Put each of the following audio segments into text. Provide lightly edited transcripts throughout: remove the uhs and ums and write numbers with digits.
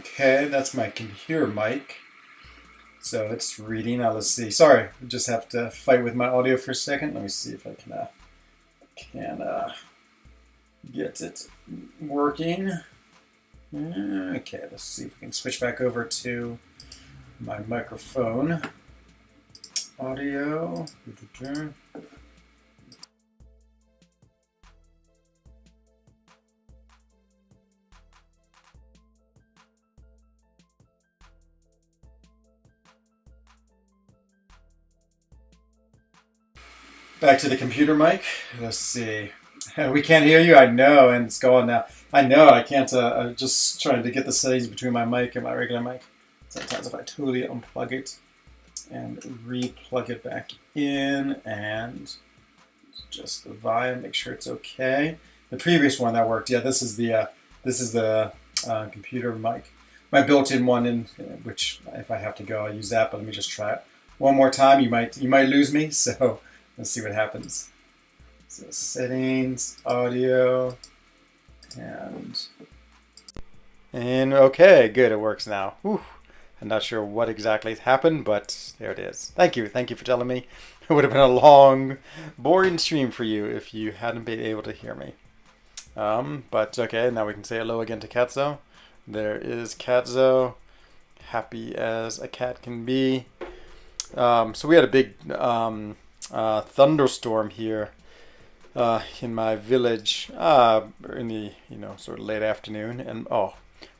Okay, that's my computer mic. So it's reading. Now let's see. Sorry, I just have to fight with my audio for a second. Let me see if I can get it working. Okay, let's see if we can switch back over to my microphone audio. Back to the computer mic. Let's see. We can't hear you. I know, and it's gone now. I know. I can't. I'm just trying to get the settings between my mic and my regular mic. Sometimes if I totally unplug it and re-plug it back in and just the volume, make sure it's okay. The previous one that worked. Yeah, this is the computer mic, my built-in one. In which, if I have to go, I'll use that. But let me just try it one more time. You might lose me. So let's see what happens. So settings, audio, and okay, good. It works now. Whew. I'm not sure what exactly happened, but there it is. Thank you for telling me. It would have been a long, boring stream for you if you hadn't been able to hear me. But okay, now we can say hello again to Katzo. There is Katzo, happy as a cat can be. So we had a big thunderstorm here in my village in the sort of late afternoon, and oh,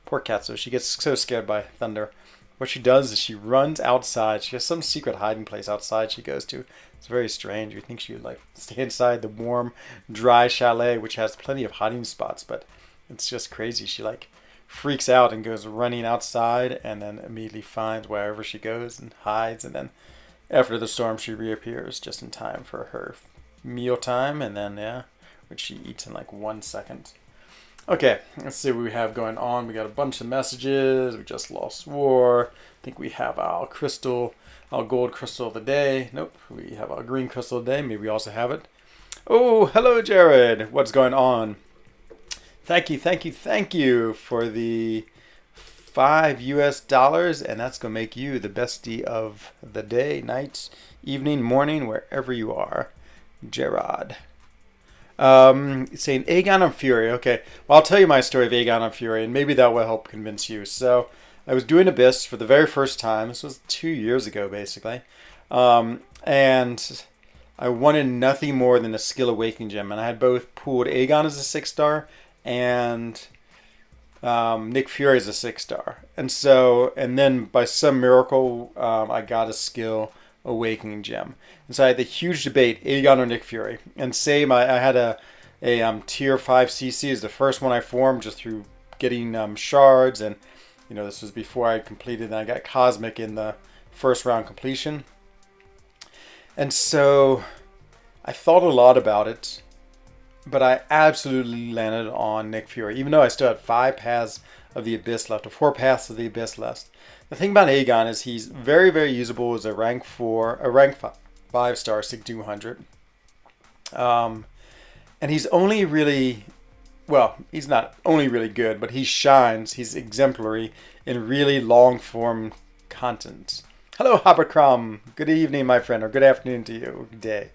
poor Katzo, she gets so scared by thunder. What she does is she runs outside. She has some secret hiding place outside she goes to. It's very strange. You think she would like stay inside the warm, dry chalet, which has plenty of hiding spots, but it's just crazy. She like freaks out and goes running outside, and then immediately finds wherever she goes and hides, and then after the storm she reappears just in time for her meal time, and then which she eats in like 1 second. Okay, let's see what we have going on. We got a bunch of messages. We just lost war. I think we have our gold crystal of the day. Nope, we have our green crystal of the day. Maybe we also have it. Oh, hello, Jared. What's going on? Thank you for the $5, and that's gonna make you the bestie of the day, night, evening, morning, wherever you are, Gerard. Saying Aegon and Fury. Okay, well, I'll tell you my story of Aegon and Fury, and maybe that will help convince you. So, I was doing Abyss for the very first time. This was 2 years ago, basically. And I wanted nothing more than a skill awakening gem. And I had both pooled Aegon as a 6-star and Nick Fury as a 6-star. And then by some miracle, I got a skill awakening gem. And so I had the huge debate, Aegon or Nick Fury. And same, I had a tier 5 CC as the first one I formed just through getting shards. And, this was before I completed, and I got Cosmic in the first round completion. And so I thought a lot about it, but I absolutely landed on Nick Fury, even though I still had 5 paths of the Abyss left, or 4 paths of the Abyss left. The thing about Aegon is he's very, very usable as a rank 5-star Sig 200. And he's only really, well, he's not only really good, but he shines. He's exemplary in really long form content. Hello, Hoppercrom. Good evening, my friend, or good afternoon to you. Good day.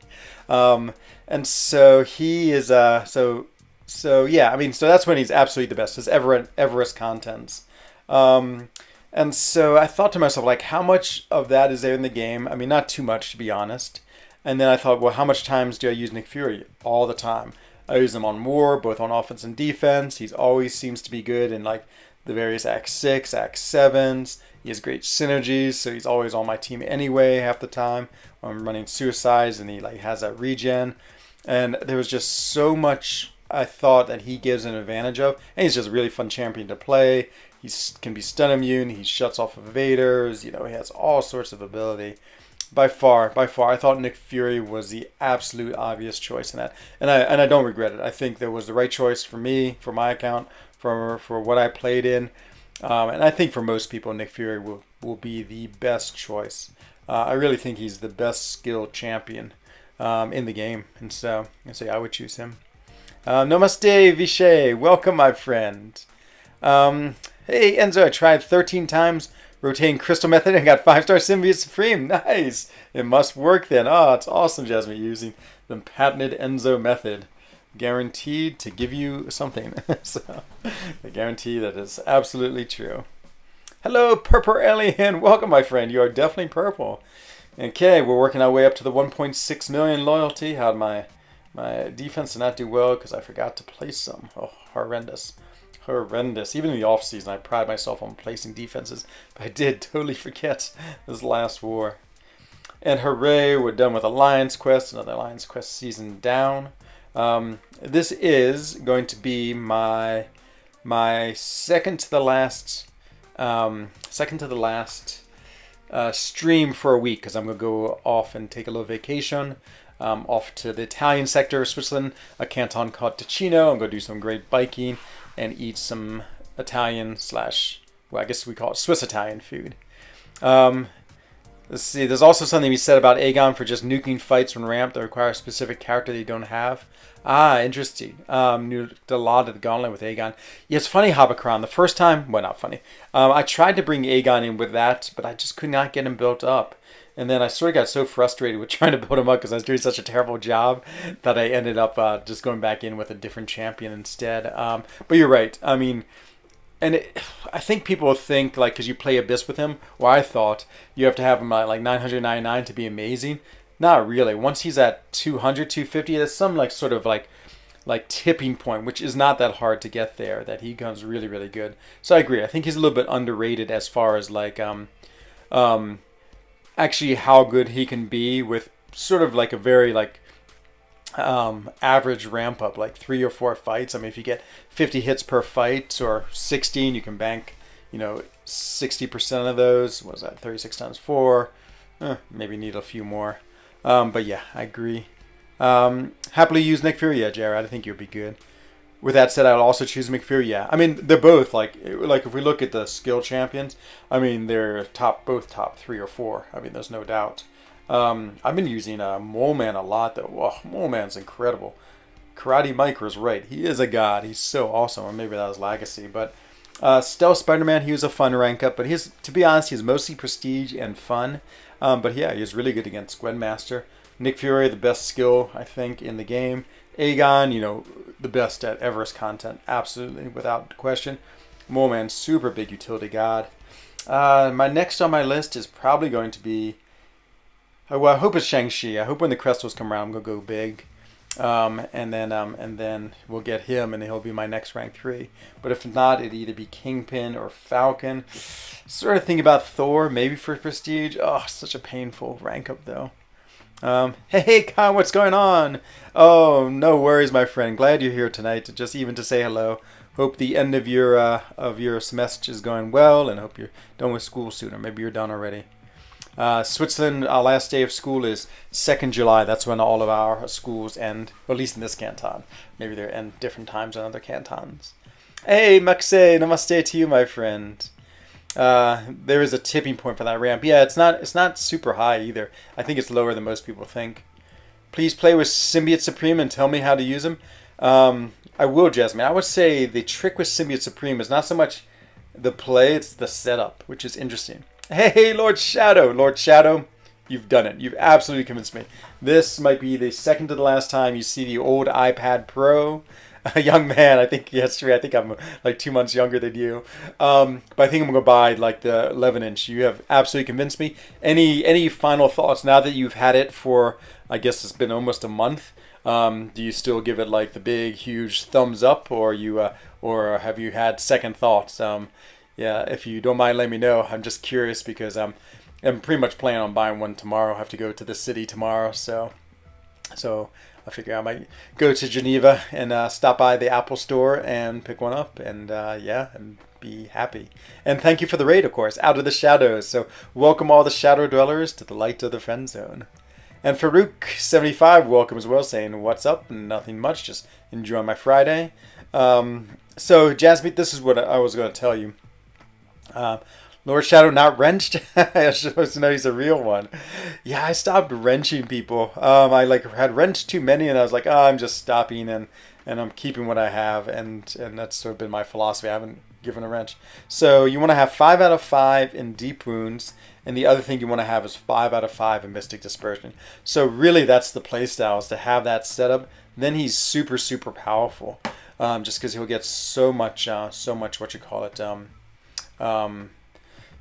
And so he is, so that's when he's absolutely the best, his Everest contents. And so I thought to myself, like, how much of that is there in the game? I mean, not too much, to be honest. And then I thought, well, how much times do I use Nick Fury? All the time. I use him on war, both on offense and defense. He always seems to be good in, like, the various Act 6, Act 7s. He has great synergies, so he's always on my team anyway half the time. I'm running suicides, and he, like, has that regen. And there was just so much I thought that he gives an advantage of. And he's just a really fun champion to play. He can be stun immune. He shuts off evaders. He has all sorts of ability. By far, I thought Nick Fury was the absolute obvious choice in that, and I don't regret it. I think that was the right choice for me, for my account, for what I played in, and I think for most people, Nick Fury will be the best choice. I really think he's the best skilled champion in the game, and so I would choose him. Namaste, Vishay. Welcome, my friend. Hey, Enzo, I tried 13 times rotating crystal method and got 5-star symbiote supreme. Nice. It must work then. Oh, it's awesome, Jasmine, using the patented Enzo method. Guaranteed to give you something. So, I guarantee that is absolutely true. Hello, Purple Alien. Welcome, my friend. You are definitely purple. Okay, we're working our way up to the 1.6 million loyalty. How'd my defense did not do well because I forgot to place some. Oh, horrendous. Horrendous. Even in the off season, I pride myself on placing defenses, but I did totally forget this last war. And hooray, we're done with Alliance Quest. Another Alliance Quest season down. This is going to be my second to the last stream for a week, because I'm gonna go off and take a little vacation. Off to the Italian sector of Switzerland, a canton called Ticino. I'm gonna do some great biking and eat some Italian well, I guess we call it Swiss Italian food. Let's see, there's also something to be said about Aegon for just nuking fights when ramped that require a specific character that you don't have. Ah, interesting. Knew a lot of the gauntlet with Aegon. Yeah, it's funny, Habakron. The first time, well, not funny. I tried to bring Aegon in with that, but I just could not get him built up. And then I sort of got so frustrated with trying to build him up because I was doing such a terrible job that I ended up just going back in with a different champion instead. But you're right. I mean, I think people think, like, because you play Abyss with him, or I thought you have to have him at like 999 to be amazing. Not really. Once he's at 200, 250, there's some like sort of like tipping point, which is not that hard to get there, that he becomes really, really good. So I agree. I think he's a little bit underrated as far as like actually how good he can be with sort of like a very like average ramp up, like 3 or 4 fights. I mean, if you get 50 hits per fight or 16, you can bank, 60% of those. What was that? 36 times 4. Maybe need a few more. But yeah, I agree. Happily use Nick Fury, yeah, Jared. I think you'll be good. With that said, I would also choose McFury. Yeah, I mean they're both like if we look at the skill champions, I mean they're both top 3 or 4. I mean there's no doubt. I've been using Mole Man a lot though. Whoa, Mole Man's incredible. Karate Mike was right. He is a god. He's so awesome. Or maybe that was Legacy, but Stealth Spider-Man, he was a fun rank up, but to be honest, he's mostly prestige and fun. But yeah, he was really good against Gwynmaster. Nick Fury, the best skill I think in the game. Aegon, the best at Everest content, absolutely, without question. Mole Man, super big utility god. My next on my list is probably going to be, well, I hope it's Shang-Chi. I hope when the Crystals come around, I'm going to go big. And then we'll get him, and he'll be my next rank 3. But if not, it'd either be Kingpin or Falcon. Sort of think about Thor, maybe for prestige. Oh, such a painful rank up, though. Hey, Con, what's going on? Oh, no worries, my friend. Glad you're here tonight, to say hello. Hope the end of your semester is going well, and hope you're done with school soon, or maybe you're done already. Switzerland, our last day of school is 2nd July. That's when all of our schools end, or at least in this canton. Maybe they end different times in other cantons. Hey, Maxe, namaste to you, my friend. There is a tipping point for that ramp. Yeah, it's not super high either. I think it's lower than most people think. Please play with Symbiote Supreme and tell me how to use him. I will, Jasmine. I would say the trick with Symbiote Supreme is not so much the play, it's the setup, which is interesting. Hey, Lord Shadow. Lord Shadow, you've done it. You've absolutely convinced me. This might be the second to the last time you see the old iPad Pro. A young man, I think yesterday, I think I'm like 2 months younger than you. But I think I'm going to buy like the 11-inch. You have absolutely convinced me. Any final thoughts now that you've had it for, I guess it's been almost a month? Do you still give it like the big, huge thumbs up, or or have you had second thoughts? Yeah, if you don't mind, let me know. I'm just curious because I'm pretty much planning on buying one tomorrow. I have to go to the city tomorrow, so I figure I might go to Geneva and stop by the Apple store and pick one up, and and be happy. And thank you for the raid, of course, Out of the Shadows. So welcome all the shadow dwellers to the light of the friend zone. And Farouk75 welcome as well, saying what's up? Nothing much, just enjoying my Friday. So Jasmine, this is what I was going to tell you. Lord Shadow not wrenched. I was supposed to know he's a real one. Yeah, I stopped wrenching people. I had wrenched too many, and I was like, I'm just stopping and I'm keeping what I have, and that's sort of been my philosophy. I haven't given a wrench. So you want to have 5 out of 5 in deep wounds, and the other thing you want to have is 5 out of 5 in mystic dispersion. So really, that's the playstyle, is to have that setup. Then he's super, super powerful, just because he'll get so much what you call it,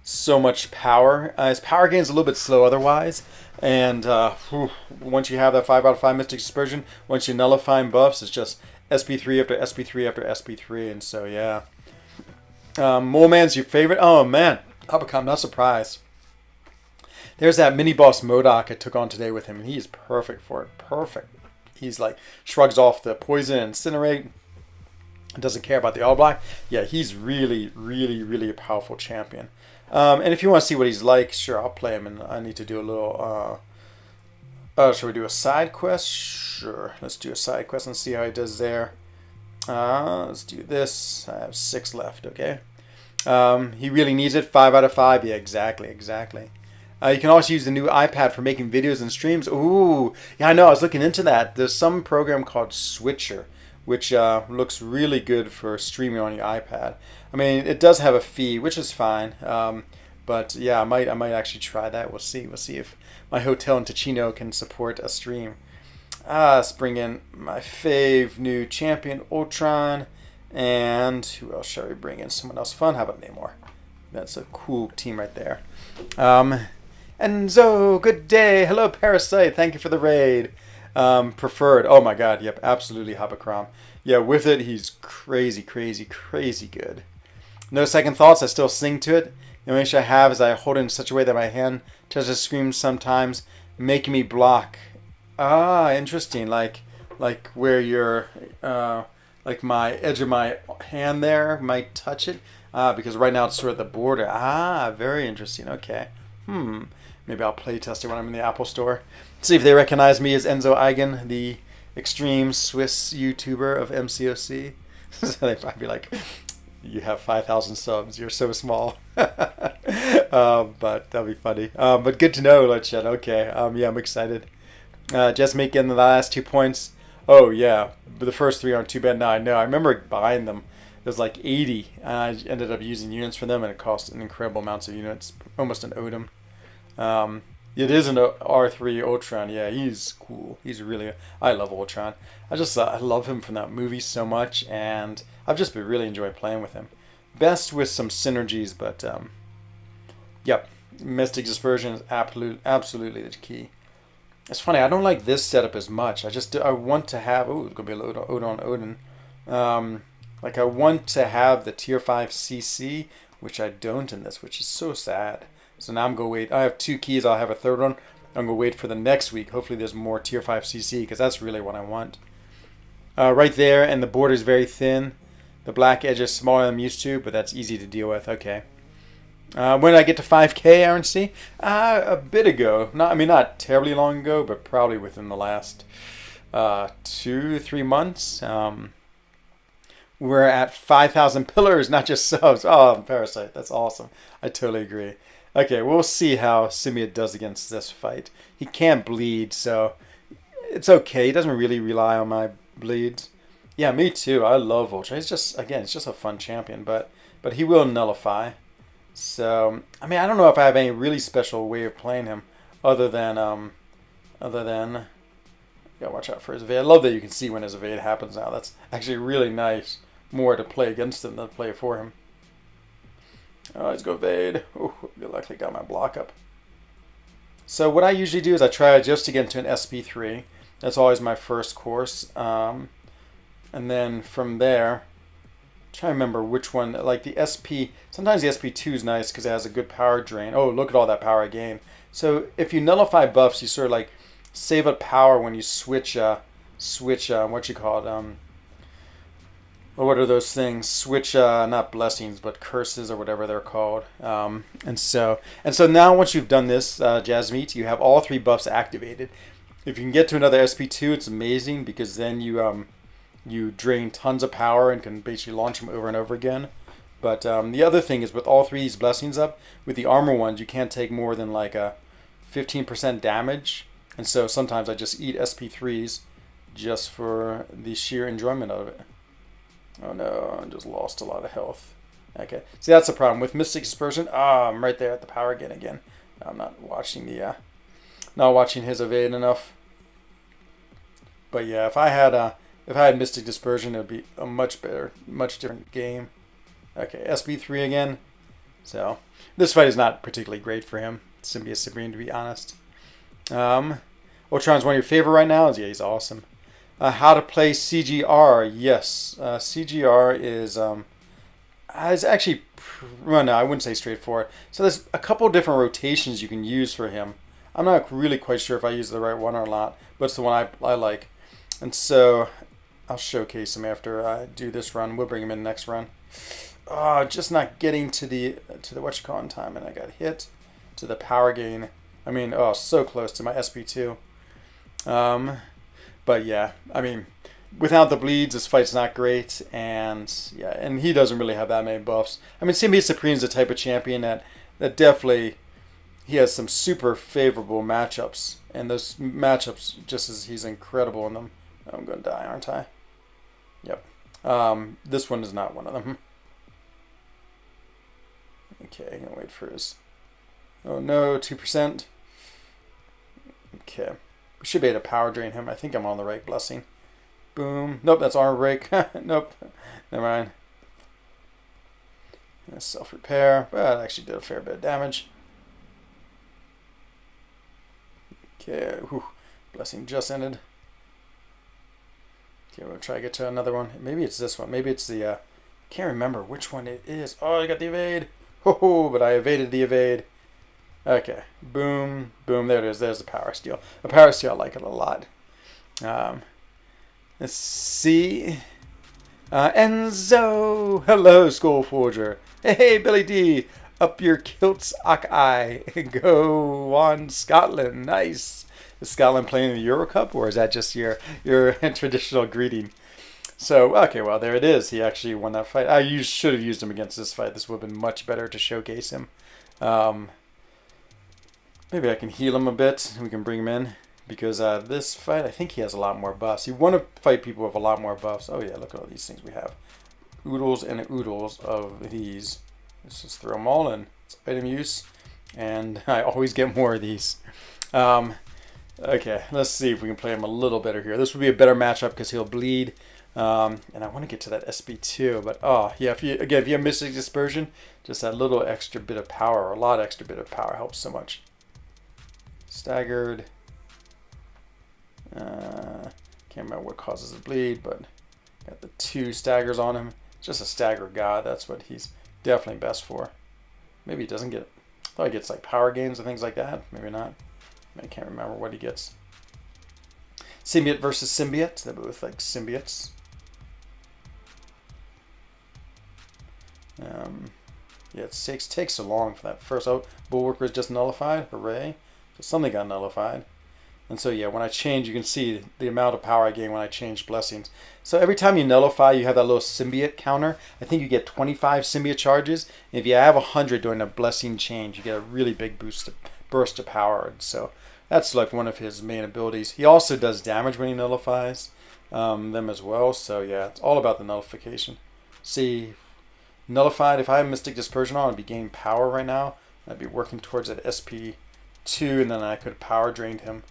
so much power. His power gain is a little bit slow otherwise, and once you have that 5 out of 5 mystic dispersion, once you nullify buffs, it's just SP3 after SP3 after SP3, and so yeah. Mole Man's your favorite? Oh man, I'm not surprised. There's that mini boss Modok I took on today with him, and he's perfect for it. Perfect. He's like shrugs off the poison and incinerate. Doesn't care about the all black. Yeah, he's really, really, really a powerful champion. And if you want to see what he's like, sure, I'll play him. And I need to do a little. Should we do a side quest? Sure. Let's do a side quest and see how he does there. Let's do this. I have 6 left. Okay. He really needs it. 5 out of 5. Yeah, exactly. You can also use the new iPad for making videos and streams. Ooh, yeah, I know. I was looking into that. There's some program called Switcher, which looks really good for streaming on your iPad. I mean, it does have a fee, which is fine. But yeah, I might actually try that. We'll see. We'll see if my hotel in Ticino can support a stream. Let's bring in my fave new champion, Ultron. And who else shall we bring in? Someone else fun? How about Namor? That's a cool team right there. Enzo, good day. Hello, Parasite. Thank you for the raid. Preferred. Oh my god. Yep, absolutely Habakram. Yeah, with it, he's crazy, crazy, crazy good. No second thoughts. I still sing to it. The only issue I have is I hold it in such a way that my hand touches the screen sometimes, making me block. Ah, interesting. Like where your like my edge of my hand there might touch it. Because right now it's sort of the border. Ah, very interesting. Okay. Maybe I'll play test it when I'm in the Apple Store. See if they recognize me as Enzo Eigen, the extreme Swiss YouTuber of MCOC. So they probably be like, you have 5,000 subs. You're so small. But that'll be funny. But good to know, Luchet. Okay. Yeah, I'm excited. Just making the last 2 points. Oh, yeah. But the first 3 aren't too bad. Now I know. I remember buying them. It was like 80. And I ended up using units for them, and it cost an incredible amount of units. Almost an Odin. It is an R3 Ultron. Yeah, he's cool. He's really... I love Ultron. I love him from that movie so much, and I've just been really enjoying playing with him. Best with some synergies, but yep. Mystic Dispersion is absolutely the key. It's funny, I don't like this setup as much. I want to have... Oh, it's going to be a little Odin. Like I want to have the tier 5 CC, which I don't in this, which is so sad. So now I'm going to wait. I have 2 keys. I'll have a third one. I'm going to wait for the next week. Hopefully there's more tier 5 CC, because that's really what I want. Right there, and the border is very thin. The black edge is smaller than I'm used to, but that's easy to deal with. Okay. When did I get to 5K, RNC? A bit ago. Not terribly long ago, but probably within the last 2-3 months. We're at 5,000 pillars, not just subs. Oh, Parasite. That's awesome. I totally agree. Okay, we'll see how Simiad does against this fight. He can't bleed, so it's okay. He doesn't really rely on my bleeds. Yeah, me too. I love Ultra. He's just, again, it's just a fun champion, but he will nullify. So, I don't know if I have any really special way of playing him other than gotta watch out for his evade. I love that you can see when his evade happens now. That's actually really nice. More to play against him than to play for him. Oh, let's go evade. Oh, luckily got my block up. So what I usually do is I try just to get into an SP3. That's always my first course. And then from there, try to remember which one. Like the SP, sometimes the SP2 is nice because it has a good power drain. Oh, look at all that power I gained. So if you nullify buffs, you sort of like save up power when you switch what you call it, what are those things? Switch, not blessings, but curses or whatever they're called. And so now once you've done this, Jasmeet, you have all 3 buffs activated. If you can get to another SP2, it's amazing because then you drain tons of power and can basically launch them over and over again. But the other thing is with all 3 of these blessings up, with the armor ones, you can't take more than like a 15% damage. And so sometimes I just eat SP3s just for the sheer enjoyment of it. Oh no, I just lost a lot of health. Okay. See, that's the problem with Mystic Dispersion. Ah, I'm right there at the power again. I'm not watching not watching his evade enough. But yeah, if I had Mystic Dispersion, it would be a much better, much different game. Okay, SB3 again. So this fight is not particularly great for him, Symbius Supreme, to be honest. Ultron's one of your favorite right now. Yeah, he's awesome. How to play CGR? Yes, CGR is actually, well, no, I wouldn't say straightforward. So there's a couple different rotations you can use for him. I'm not really quite sure if I use the right one or not, but it's the one I like. And so I'll showcase him after I do this run. We'll bring him in next run. Just not getting to the whatchamacallit in time, and I got hit to the power gain. I mean, so close to my SP2. But yeah, I mean, without the bleeds, this fight's not great, and yeah, and he doesn't really have that many buffs. I mean, Symbius Supreme's the type of champion that definitely he has some super favorable matchups, and those matchups, just as he's incredible in them. I'm gonna die, aren't I? Yep. This one is not one of them. Okay, I'm gonna wait for his. Oh no, 2%. Okay. We should be able to power drain him. I think I'm on the right blessing. Boom. Nope, that's armor break. Nope. Never mind. Self-repair. But it actually did a fair bit of damage. Okay. Whew. Blessing just ended. Okay, we'll try to get to another one. Maybe it's this one. Maybe it's the... can't remember which one it is. Oh, I got the evade. Ho, but I evaded the evade. Okay, boom, boom, there it is. There's the power steal. The power steal, I like it a lot. Let's see. Enzo! Hello, Skull Forger. Hey, Billy D! Up your kilts, eye. Go on, Scotland. Nice. Is Scotland playing in the Euro Cup, or is that just your traditional greeting? So, okay, well, there it is. He actually won that fight. I should have used him against this fight. This would have been much better to showcase him. Maybe I can heal him a bit and we can bring him in. Because this fight, I think he has a lot more buffs. You want to fight people with a lot more buffs. Oh yeah, look at all these things we have. Oodles and oodles of these. Let's just throw them all in. It's item use. And I always get more of these. Okay, let's see if we can play him a little better here. This would be a better matchup because he'll bleed. And I want to get to that SB2. But yeah, if you have Mystic Dispersion, just that little extra bit of power, or a lot extra bit of power helps so much. Staggered. Can't remember what causes the bleed, but got the 2 staggers on him. Just a stagger god. That's what he's definitely best for. Maybe he doesn't get it. I thought he gets like power gains and things like that. Maybe not. I can't remember what he gets. Symbiote versus symbiote. They're both like symbiotes. Yeah, it takes so long for that first. Oh, Bulwark was just nullified. Hooray! So something got nullified. And so yeah, when I change, you can see the amount of power I gain when I change blessings. So every time you nullify, you have that little symbiote counter. I think you get 25 symbiote charges. And if you have 100 during a blessing change, you get a really big burst of power. And so that's like one of his main abilities. He also does damage when he nullifies them as well. So yeah, it's all about the nullification. See, nullified, if I have Mystic Dispersion on, I'd be gaining power right now. I'd be working towards that SP2, and then I could power drain him.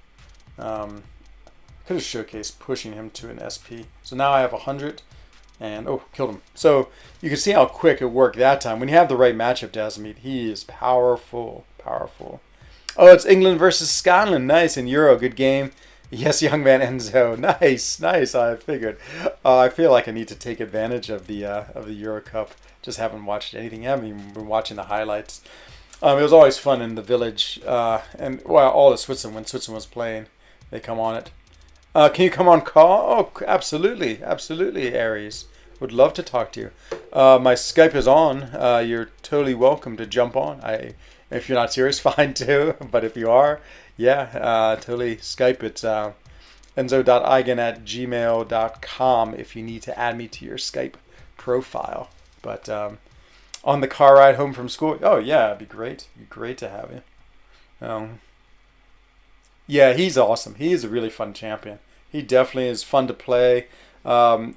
Could have showcased pushing him to an SP. So now I have 100, and killed him. So you can see how quick it worked that time. When you have the right matchup, Dazmite, he is powerful, powerful. Oh, it's England versus Scotland. Nice, in Euro, good game. Yes, young man Enzo. Nice, nice. I figured. I feel like I need to take advantage of the Euro Cup. Just haven't watched anything. I haven't even been watching the highlights. It was always fun in the village, and well, all of Switzerland when Switzerland was playing. They come on it. Can you come on call? Oh, absolutely. Absolutely, Aries. Would love to talk to you. My Skype is on. You're totally welcome to jump on. If you're not serious, fine too. But if you are, yeah, totally Skype. It's enzo.eigen@gmail.com if you need to add me to your Skype profile. But on the car ride home from school, oh yeah, it'd be great. It'd be great to have you. Yeah, he's awesome. He is a really fun champion. He definitely is fun to play. And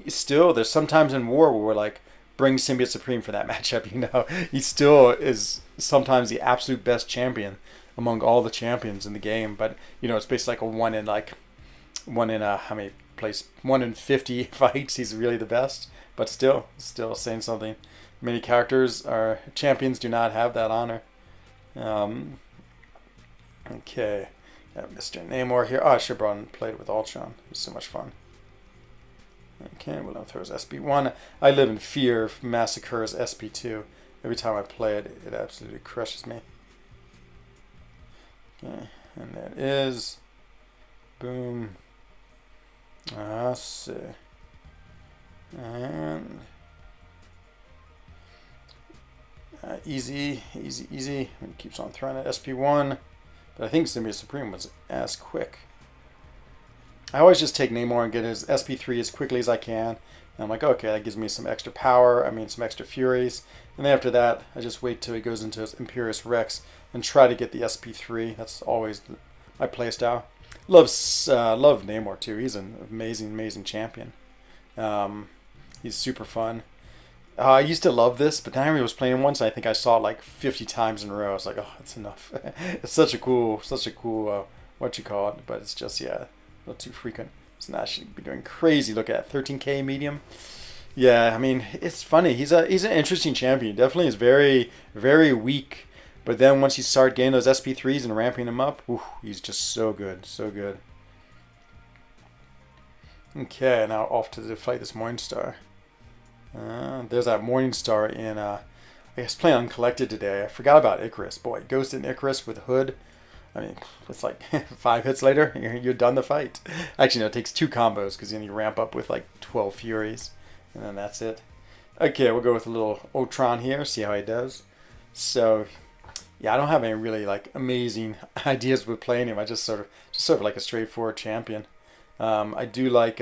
still, there's sometimes in war where we're like, bring Symbiote Supreme for that matchup. He still is sometimes the absolute best champion among all the champions in the game. But it's basically like a one in how many place 1 in 50 fights. He's really the best. But still saying something. Many characters are champions do not have that honor. Okay, got Mr. Namor here. Oh, I should have brought and played with Ultron. It was so much fun. Okay, well, throw his SP1. I live in fear of Massacre's SP2. Every time I play it, it absolutely crushes me. Okay, and there it is. Boom. Let's see. And easy. It keeps on throwing at SP1. But I think Symbiote Supreme was as quick. I always just take Namor and get his SP3 as quickly as I can. And I'm like, okay, that gives me some extra power. Some extra Furies. And then after that, I just wait till he goes into his Imperious Rex and try to get the SP3. That's always my playstyle. Love Namor too. He's an amazing champion. He's super fun. I used to love this, but then I was playing once, and I think I saw it like 50 times in a row. I was like, oh, that's enough. It's such a cool, what you call it, but it's just, yeah, not too frequent. So now I should be doing crazy. Look at 13k medium. Yeah, it's funny. He's an interesting champion. He definitely is very, very weak. But then once you start getting those SP3s and ramping him up, he's just so good, so good. Okay, now off to fight this Morningstar. There's that Morningstar in, I guess, playing Uncollected today. I forgot about Icarus. Boy, Ghost and Icarus with Hood. It's like 5 hits later, you're done the fight. Actually, no, it takes 2 combos because then you ramp up with like 12 Furies, and then that's it. Okay, we'll go with a little Ultron here, see how he does. So, yeah, I don't have any really like amazing ideas with playing him. I just sort of like a straightforward champion. I do like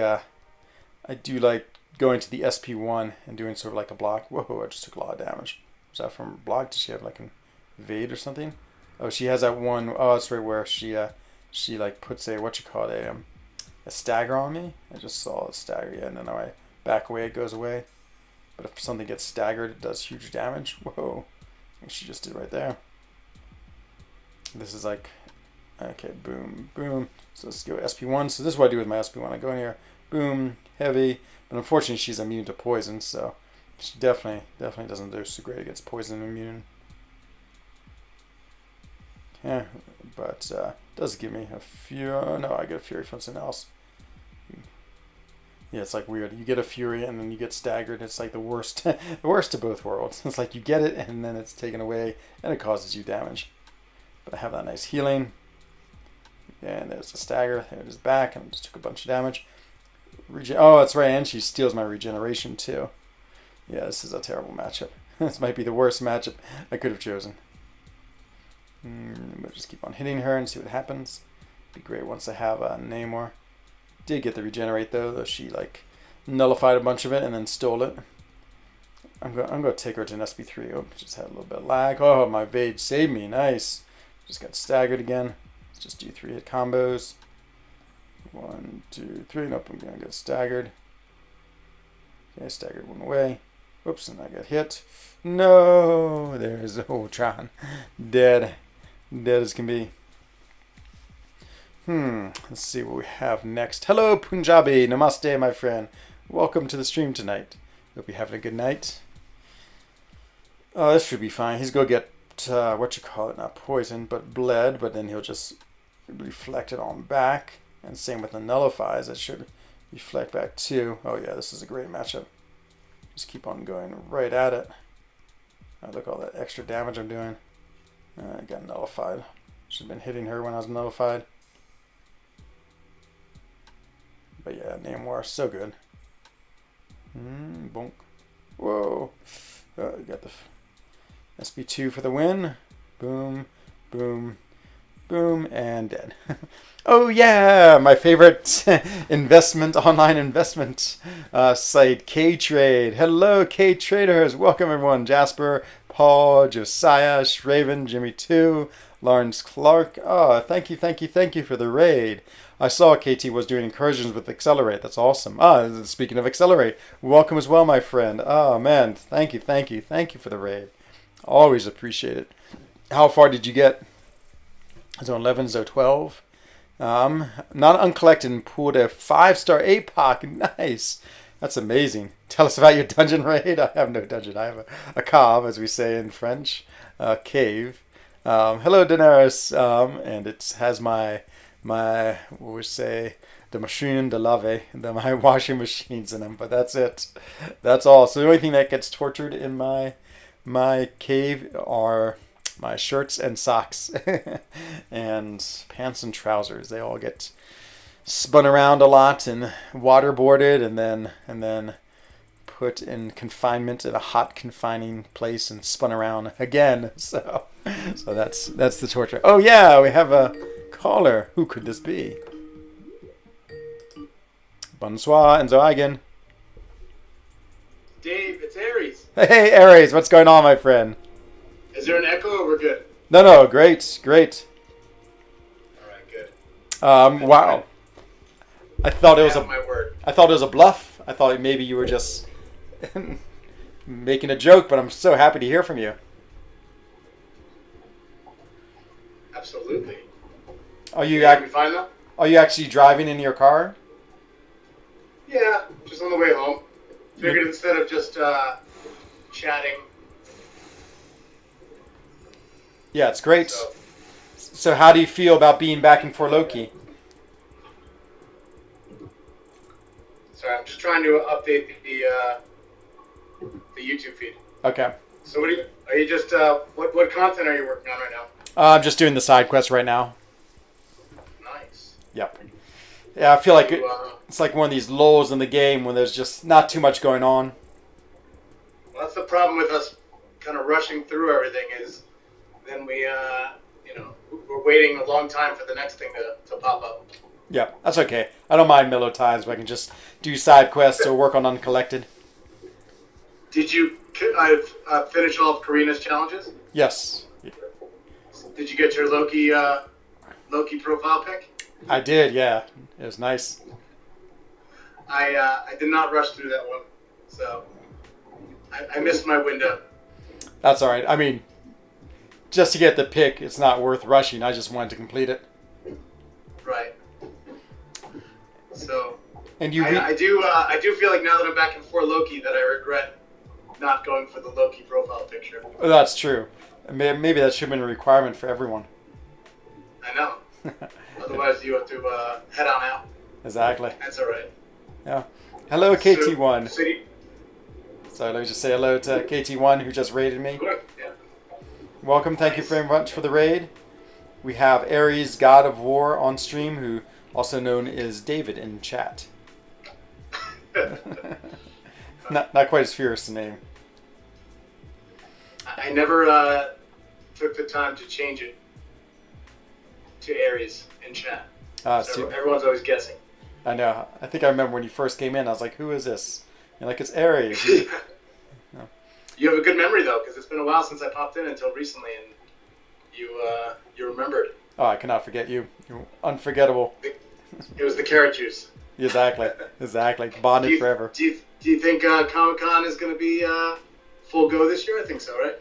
going to the SP1 and doing sort of like a block. Whoa, I just took a lot of damage. Was that from block? Does she have like an evade or something? Oh, she has that one. Oh, that's right where she like puts a stagger on me. I just saw a stagger, yeah, and then I back away, it goes away. But if something gets staggered, it does huge damage. Whoa, I think she just did right there. This is like, okay, boom, boom. So let's go SP1. So this is what I do with my SP1. I go in here, boom, heavy. But unfortunately, she's immune to poison, so she definitely doesn't do so great against poison immune. Yeah, but does give me a Fury. No, I get a Fury from something else. Yeah, it's like weird. You get a Fury and then you get staggered. It's like the worst, the worst of both worlds. It's like you get it and then it's taken away and it causes you damage. But I have that nice healing. And there's the stagger. There it is back, and I just took a bunch of damage. Oh, that's right, and she steals my regeneration too. Yeah, this is a terrible matchup. This might be the worst matchup I could have chosen. We'll just keep on hitting her and see what happens. Be great once I have Namor. Did get the regenerate though she like nullified a bunch of it and then stole it. I'm going to take her to an SP3. Oh, just had a little bit of lag. Oh, my evade saved me. Nice. Just got staggered again. Let's just do 3-hit combos. 1, 2, 3. Nope, I'm going to get staggered. Okay, staggered one away. Whoops, and I got hit. No, there's Ultron. Dead. Dead as can be. Let's see what we have next. Hello, Punjabi. Namaste, my friend. Welcome to the stream tonight. Hope you're having a good night. Oh, this should be fine. He's going to get, not poison, but bled, but then he'll just reflect it on back. And same with the nullifies. It should reflect back too. Oh yeah, this is a great matchup. Just keep on going right at it. Oh, look at all that extra damage I'm doing. I got nullified. Should have been hitting her when I was nullified. But yeah, Namor, so good. Bonk. Whoa. Got the SP2 for the win. Boom, boom, boom, and dead. Oh yeah, my favorite online investment site, K-Trade. Hello, K-Traders. Welcome everyone. Jasper, Paul, Josiah, Shraven, Jimmy 2, Lawrence Clark. Oh, thank you for the raid. I saw KT was doing incursions with Accelerate. That's awesome. Ah, speaking of Accelerate, welcome as well, my friend. Oh man, thank you, thank you, thank you for the raid. Always appreciate it. How far did you get? Zone 11, Zone 12. Not uncollected and pulled a 5-star APOC. Nice. That's amazing. Tell us about your dungeon raid. I have no dungeon. I have a cave, as we say in French. Cave. Hello, Daenerys. And it has my what we say, the machine de lave, my washing machines in them. But that's it. That's all. So the only thing that gets tortured in my cave are my shirts and socks and pants and trousers. They all get spun around a lot and waterboarded and then put in confinement in a hot confining place and spun around again. So that's the torture. Oh yeah, we have a caller. Who could this be? Bonsoir and Zoigen. Dave, it's Aries. Hey Aries, what's going on, my friend? Is there an echo or we're good? No, great. Alright, good. Wow. I thought it was my word. I thought it was a bluff. I thought maybe you were just making a joke, but I'm so happy to hear from you. Absolutely. Are you Can you find them? Are you actually driving in your car? Yeah, just on the way home. Figured instead of just chatting. Yeah, it's great. So how do you feel about being back in For Loki? Sorry, I'm just trying to update the YouTube feed. Okay. So are you just what content are you working on right now? I'm just doing the side quest right now. Nice. Yep. Yeah, I feel like it's like one of these lulls in the game when there's just not too much going on. Well, that's the problem with us kind of rushing through everything is then we're waiting a long time for the next thing to pop up. Yeah, that's okay. I don't mind mellow times where I can just do side quests or work on Uncollected. Did you finish all of Karina's challenges? Yes. Did you get your Loki profile pic? I did, yeah. It was nice. I did not rush through that one, so I missed my window. That's all right. I mean, just to get the pick, it's not worth rushing. I just wanted to complete it. Right. So, and I do feel like now that I'm back in For Loki that I regret not going for the Loki profile picture. Oh, that's true. Maybe that should have been a requirement for everyone. I know. Otherwise, you have to head on out. Exactly. That's all right. Yeah. Hello, KT1. City. So let me just say hello to KT1 who just raided me. Yeah. Welcome. Thank you very much for the raid. We have Ares, God of War, on stream, who also known as David in chat. not quite as fierce a name. I never took the time to change it to Aries in chat. So everyone's always guessing. I know. I think I remember when you first came in, I was like, who is this? You're like, it's Aries. No. You have a good memory, though, because it's been a while since I popped in until recently, and you remembered. Oh, I cannot forget you. You're unforgettable. It was the carrot juice. Exactly. Bonded forever. Do you think Comic-Con is going to be full go this year? I think so, right?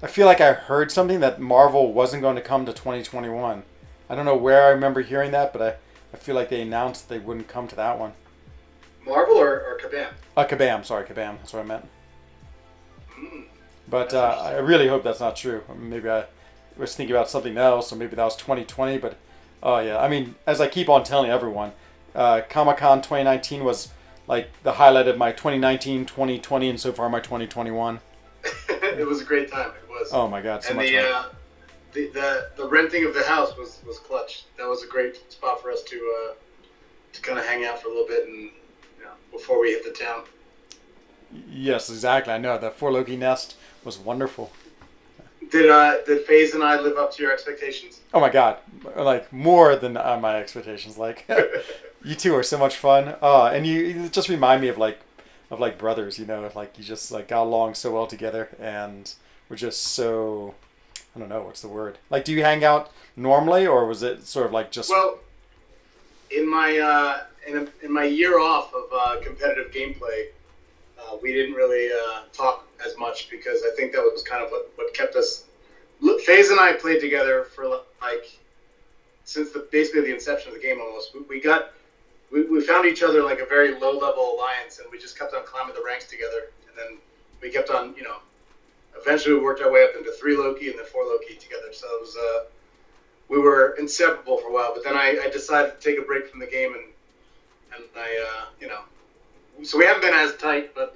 I feel like I heard something that Marvel wasn't going to come to 2021. I don't know where I remember hearing that, but I feel like they announced they wouldn't come to that one. Marvel or Kabam? Kabam. Sorry, Kabam. That's what I meant. But I really hope that's not true. Maybe I was thinking about something else, or maybe that was 2020. But oh yeah, I mean, as I keep on telling everyone, Comic-Con 2019 was like the highlight of my 2019, 2020, and so far my 2021. It was a great time. It was. Oh my God, so much fun. The renting of the house was clutch. That was a great spot for us to kind of hang out for a little bit and before we hit the town. Yes, exactly. I know the For Loki nest was wonderful. Did FaZe and I live up to your expectations? Oh my God, like more than my expectations. Like you two are so much fun. And you just remind me of like brothers. Like you just like got along so well together, and we're just so. I don't know what's the word. Like, do you hang out normally, or was it sort of like just? Well, in my in my year off of competitive gameplay, we didn't really talk as much because I think that was kind of what kept us. FaZe and I played together for like since basically the inception of the game almost. We found each other like a very low level alliance, and we just kept on climbing the ranks together. And then we kept on, eventually we worked our way up into 3 Loki and then 4 Loki together. So it was we were inseparable for a while. But then I decided to take a break from the game, and so we haven't been as tight, but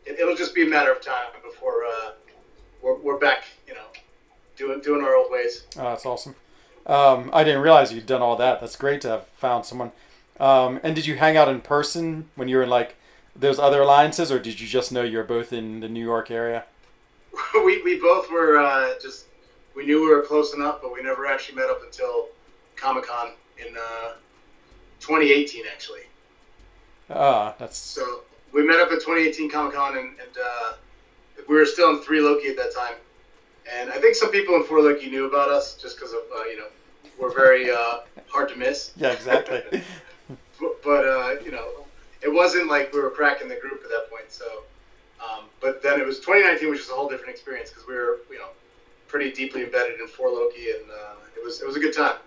it'll just be a matter of time before we're back, doing our old ways. Oh, that's awesome. I didn't realize you'd done all that. That's great to have found someone. And did you hang out in person when you were in like those other alliances, or did you just know you were both in the New York area? we both were we knew we were close enough, but we never actually met up until Comic-Con in 2018, actually. That's so we met up at 2018 Comic-Con, and we were still in 3 Loki at that time. And I think some people in 4 Loki knew about us just because of we're very hard to miss. Yeah, exactly. but it wasn't like we were cracking the group at that point. So, but then it was 2019, which was a whole different experience because we were pretty deeply embedded in 4 Loki, and it was a good time.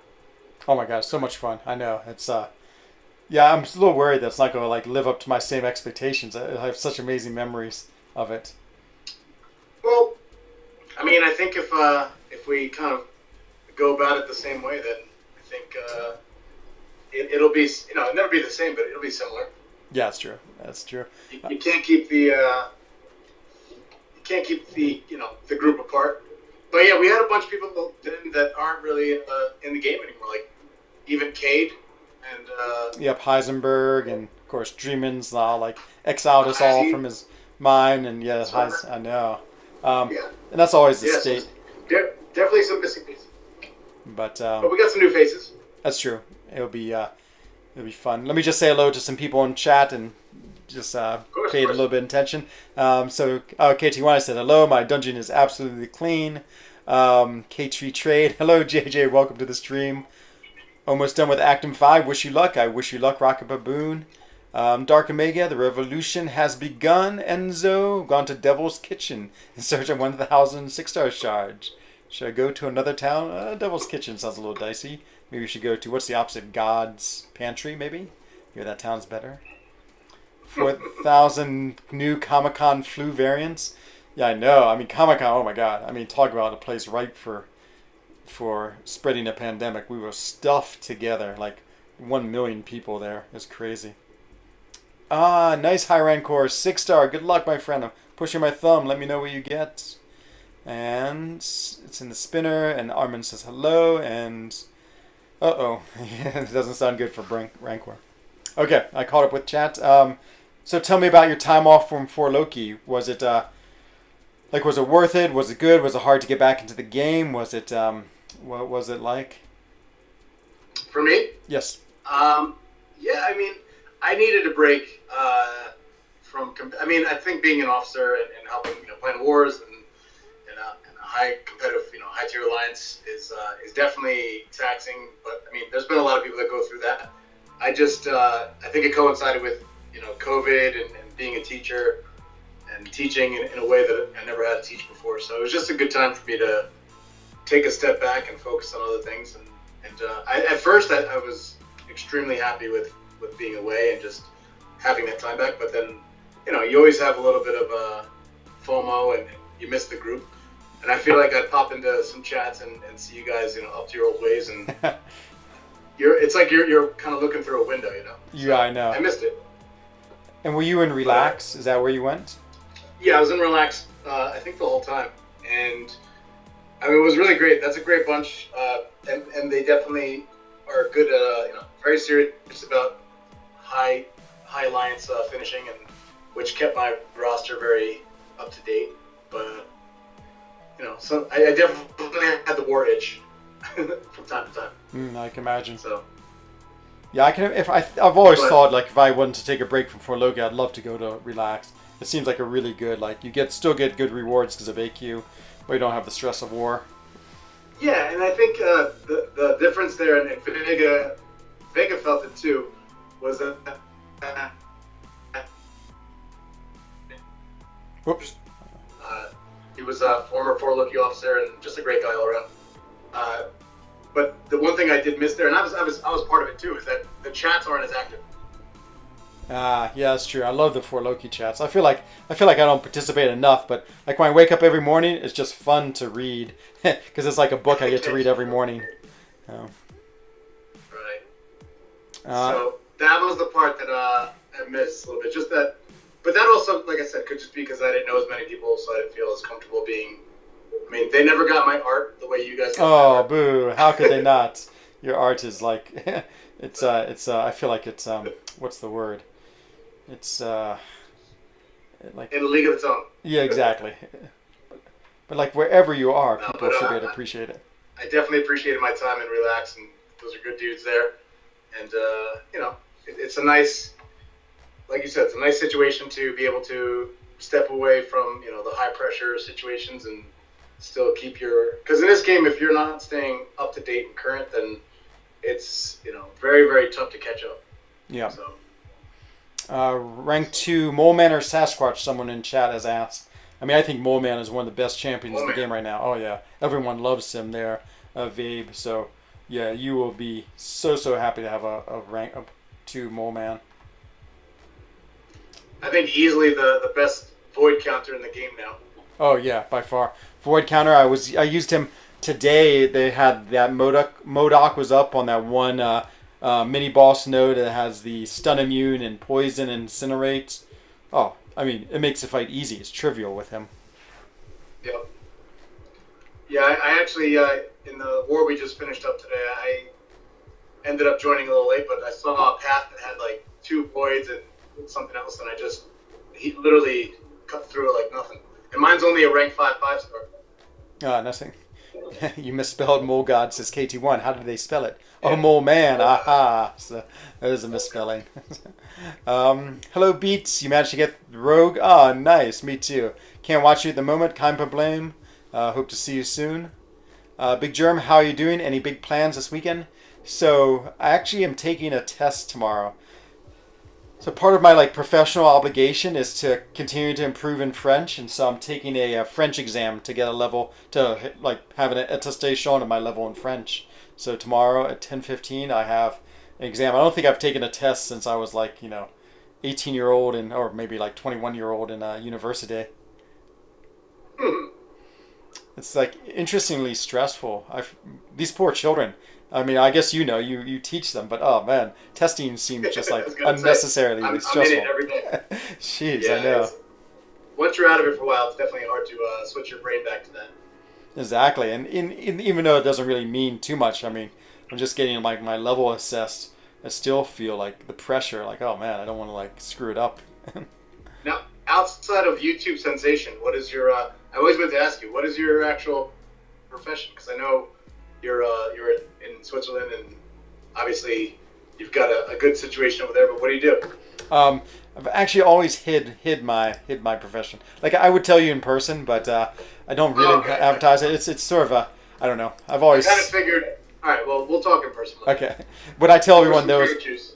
Oh my gosh, so much fun! I know it's yeah. I'm a little worried that it's not going to like live up to my same expectations. I have such amazing memories of it. Well, I mean, I think if we kind of go about it the same way, then I think it'll be it'll never be the same, but it'll be similar. Yeah, that's true. That's true. You can't keep the the group apart. But yeah, we had a bunch of people that aren't really in the game anymore, like even Cade and yep, Heisenberg, and of course Dreamin's like exiled us all from his mind, and yeah, I know. Yeah. And that's always the state. So definitely some missing pieces. But we got some new faces. That's true. It'll be fun. Let me just say hello to some people in chat and just paid a little bit of attention. So KT1 said hello. My dungeon is absolutely clean. K-Tree Trade. Hello JJ. Welcome to the stream. Almost done with Actum 5. Wish you luck. I wish you luck, Rocket Baboon. Dark Omega, the revolution has begun. Enzo, gone to Devil's Kitchen in search of 1,000 6-star shards. Should I go to another town? Devil's Kitchen sounds a little dicey. Maybe we should go to, what's the opposite? God's Pantry, maybe? Maybe that town's better. 4,000 new Comic-Con flu variants. Yeah, I know. I mean, Comic-Con, oh my god. I mean, talk about a place ripe for spreading a pandemic. We were stuffed together, like 1 million people there. It's crazy. Nice high rancor, 6-star. Good luck, my friend. I'm pushing my thumb. Let me know what you get. And it's in the spinner. And Armin says hello. And it doesn't sound good for rancor. Okay, I caught up with chat. So tell me about your time off from 4 Loki. Was it was it worth it? Was it good? Was it hard to get back into the game? Was it what was it like? For me? Yes. Yeah, I mean, I needed a break from. I mean, I think being an officer and helping, playing wars and a high competitive, high tier alliance is definitely taxing. But I mean, there's been a lot of people that go through that. I just I think it coincided with COVID and being a teacher and teaching in a way that I never had to teach before. So it was just a good time for me to take a step back and focus on other things. And at first I was extremely happy with being away and just having that time back. But then, you always have a little bit of FOMO and you miss the group. And I feel like I'd pop into some chats and see you guys, up to your old ways. And it's like you're kind of looking through a window, Yeah, I know. I missed it. And were you in Relax? Is that where you went? Yeah, I was in Relax, I think the whole time. And I mean, it was really great. That's a great bunch. And they definitely are good at, very serious about high alliance finishing, and which kept my roster very up to date. But, so I definitely had the war itch from time to time. I can imagine. So. Yeah, I can. I've always thought if I wanted to take a break from 4 Loki, I'd love to go to Relax. It seems like a really good you still get good rewards because of AQ, but you don't have the stress of war. Yeah, and I think the difference there, and Vega Vega felt it too, was that Whoops. he was a former Four Loki officer and just a great guy all around. But the one thing I did miss there, and I was part of it too, is that the chats aren't as active. Yeah, that's true. I love the For Loki chats. I feel like I don't participate enough, but like when I wake up every morning, it's just fun to read because it's like a book I get to read every morning. Right. So that was the part that I missed a little bit. Just that, but that also, like I said, could just be because I didn't know as many people, so I didn't feel as comfortable being. I mean, they never got my art the way you guys got my art. Boo! How could they not? Your art is like, it's I feel like it's what's the word? It's like in a league of its own. Yeah, exactly. But like wherever you are, people should be able to appreciate it. I definitely appreciated my time and relax, and those are good dudes there. And it's a nice, like you said, it's a nice situation to be able to step away from the high pressure situations and still keep your. Because in this game, if you're not staying up to date and current, then it's very, very tough to catch up. Yeah. So. Rank 2, Mole Man or Sasquatch, someone in chat has asked. I mean, I think Mole Man is one of the best champions in the game right now. Oh, yeah. Everyone loves him there, Vabe. So, yeah, you will be so happy to have a rank 2 Mole Man. I think easily the best Void counter in the game now. Oh, yeah, by far. Void counter, I used him today. They had that Modok was up on that one mini boss node that has the stun immune and poison and incinerate. Oh, I mean, it makes the fight easy. It's trivial with him. Yep. Yeah, I actually, in the war we just finished up today, I ended up joining a little late, but I saw a path that had like 2 voids and something else, and he literally cut through it like nothing. And mine's only a rank 5 star. Nothing. You misspelled Mole God, says KT1. How did they spell it? Oh, Mole Man. Aha. So that is a misspelling. Hello, Beats. You managed to get Rogue? Ah, nice. Me too. Can't watch you at the moment. Kein Problem. Hope to see you soon. Big Germ, how are you doing? Any big plans this weekend? So I actually am taking a test tomorrow. So part of my professional obligation is to continue to improve in French, and so I'm taking a French exam to get a level to have an attestation of my level in French. So tomorrow at 10:15 I have an exam. I don't think I've taken a test since I was 18-year-old or maybe 21-year-old in university. It's interestingly stressful. These poor children. I mean, I guess you teach them, but oh man, testing seems just unnecessarily stressful. I'm in it every day. Jeez, yeah, I know. Once you're out of it for a while, it's definitely hard to switch your brain back to that. Exactly, and even though it doesn't really mean too much, I mean, I'm just getting my level assessed. I still feel the pressure, oh man, I don't want to screw it up. Now, outside of YouTube sensation, what is your? I always meant to ask you, what is your actual profession? Because I know you're in Switzerland, and obviously you've got a good situation over there. But what do you do? I've actually always hid my profession. I would tell you in person, but I don't really advertise it. It's sort of I don't know. I've always kind of figured. All right, well, we'll talk in person. Okay. What I tell everyone though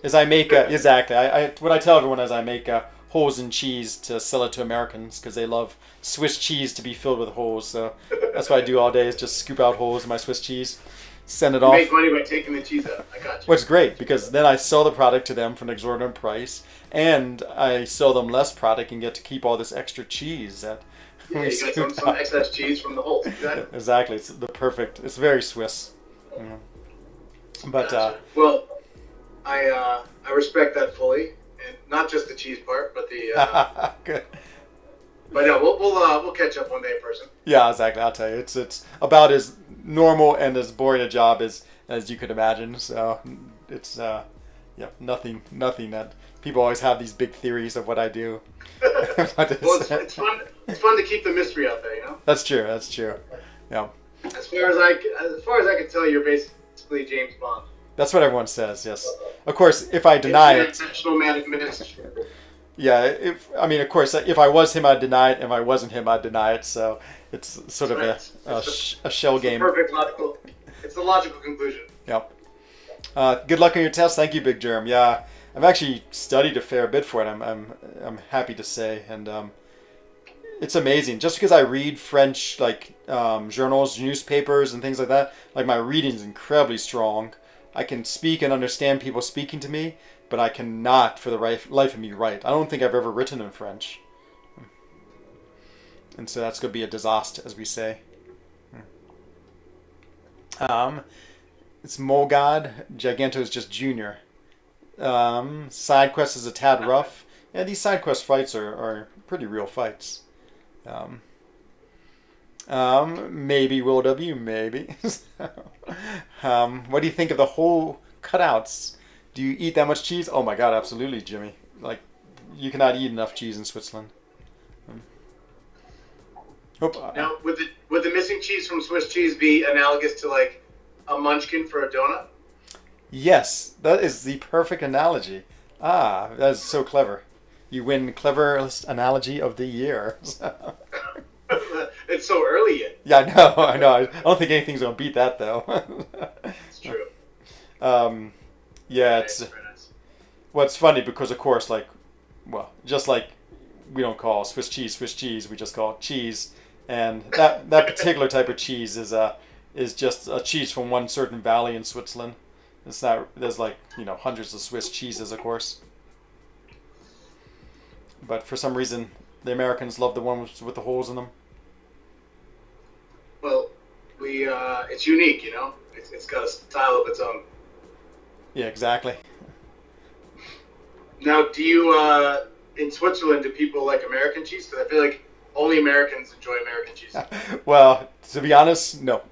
is I make exactly. What I tell everyone is I make holes in cheese to sell it to Americans because they love Swiss cheese to be filled with holes. So that's what I do all day is just scoop out holes in my Swiss cheese, send it off. Make money by taking the cheese out. I got you. Which is great because then I sell the product to them for an exorbitant price, and I sell them less product and get to keep all this extra cheese that you got some excess cheese from the holes. Exactly. Exactly. It's the perfect. It's very Swiss. Yeah. But well, I respect that fully. And not just the cheese part, but the. Good. But no, we'll catch up one day in person. Yeah, exactly. I'll tell you, it's about as normal and as boring a job as you could imagine. So it's nothing that people always have these big theories of what I do. It's fun. It's fun to keep the mystery out there, That's true. Yeah. As far as I can tell, you're basically James Bond. That's what everyone says, yes. Of course, if I deny it... International man of mystery. Yeah, of course, if I was him, I'd deny it. If I wasn't him, I'd deny it. So it's sort of a shell game. Perfect logical. It's a logical conclusion. Yep. Good luck on your test. Thank you, Big Germ. Yeah, I've actually studied a fair bit for it. I'm happy to say, and it's amazing. Just because I read French like journals, newspapers, and things like that, like my reading is incredibly strong. I can speak and understand people speaking to me, but I cannot, for the life of me, write. I don't think I've ever written in French, and so that's going to be a disaster, as we say. Um, it's Molgod. Giganto is just junior. Side quest is a tad rough. Yeah, these side quest fights are pretty real fights. Um, maybe Will W, maybe. What do you think of the whole cutouts? Do you eat that much cheese? Oh my god, absolutely, Jimmy. Like, you cannot eat enough cheese in Switzerland. Now, would the missing cheese from Swiss cheese be analogous to like a munchkin for a donut? Yes, that is the perfect analogy. Ah, that is so clever. You win cleverest analogy of the year. It's so early yet. Yeah, I know, I know. I don't think anything's gonna beat that though. It's true. Yeah, Very it's nice, very nice. well, it's funny because of course, like, well, just like we don't call Swiss cheese, we just call it cheese, and that particular type of cheese is just a cheese from one certain valley in Switzerland. It's not. There's like hundreds of Swiss cheeses, of course, but for some reason the Americans love the ones with the holes in them. Well, it's unique, you know. It's got a style of its own. Yeah, exactly. Now, do you in Switzerland do people like American cheese? Because I feel like only Americans enjoy American cheese. Well, to be honest, no.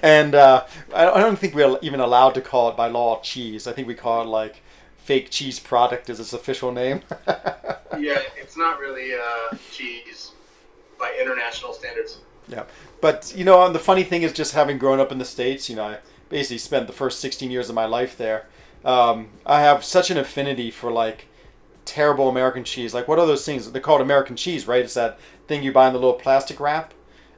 And I don't think we're even allowed to call it by law cheese. I think we call it like fake cheese product is its official name. Yeah, it's not really cheese by international standards. Yeah. But, the funny thing is just having grown up in the States, I basically spent the first 16 years of my life there. I have such an affinity for like terrible American cheese. Like, what are those things? They're called American cheese, right? It's that thing you buy in the little plastic wrap.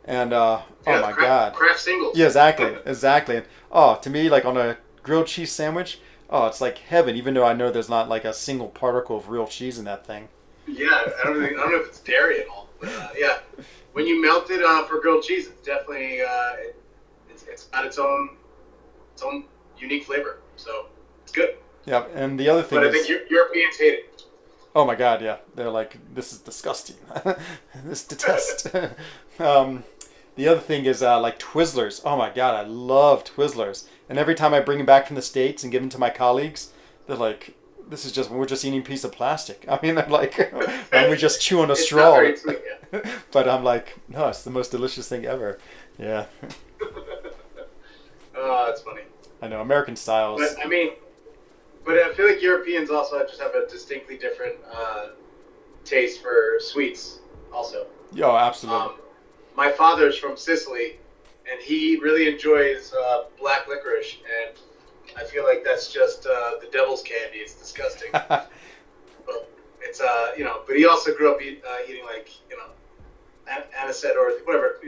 And, Yeah, oh my God. Kraft singles. Yeah, exactly. Exactly. And, oh, to me, like on a grilled cheese sandwich, oh, it's like heaven, even though I know there's not like a single particle of real cheese in that thing. Yeah, I don't know if it's dairy at all. But, yeah, when you melt it for grilled cheese, it's definitely it's got its own unique flavor. So it's good. Yeah, and the other thing But I is, think Europeans hate it. oh my God, yeah, they're like, this is disgusting. This detest. The other thing is like Twizzlers. Oh my God, I love Twizzlers. And every time I bring them back from the States and give them to my colleagues, they're like, we're just eating a piece of plastic. I mean, they're like, and we just chew on a It's straw. not very sweet, yeah. But I'm like, no, it's the most delicious thing ever. Yeah, Oh, that's funny. I know, American styles. But I feel like Europeans also just have a distinctly different taste for sweets. Also, Yo, absolutely. my father's from Sicily, and he really enjoys black licorice, and I feel like that's just the devil's candy. It's disgusting. But it's But he also grew up eating like anisette or whatever.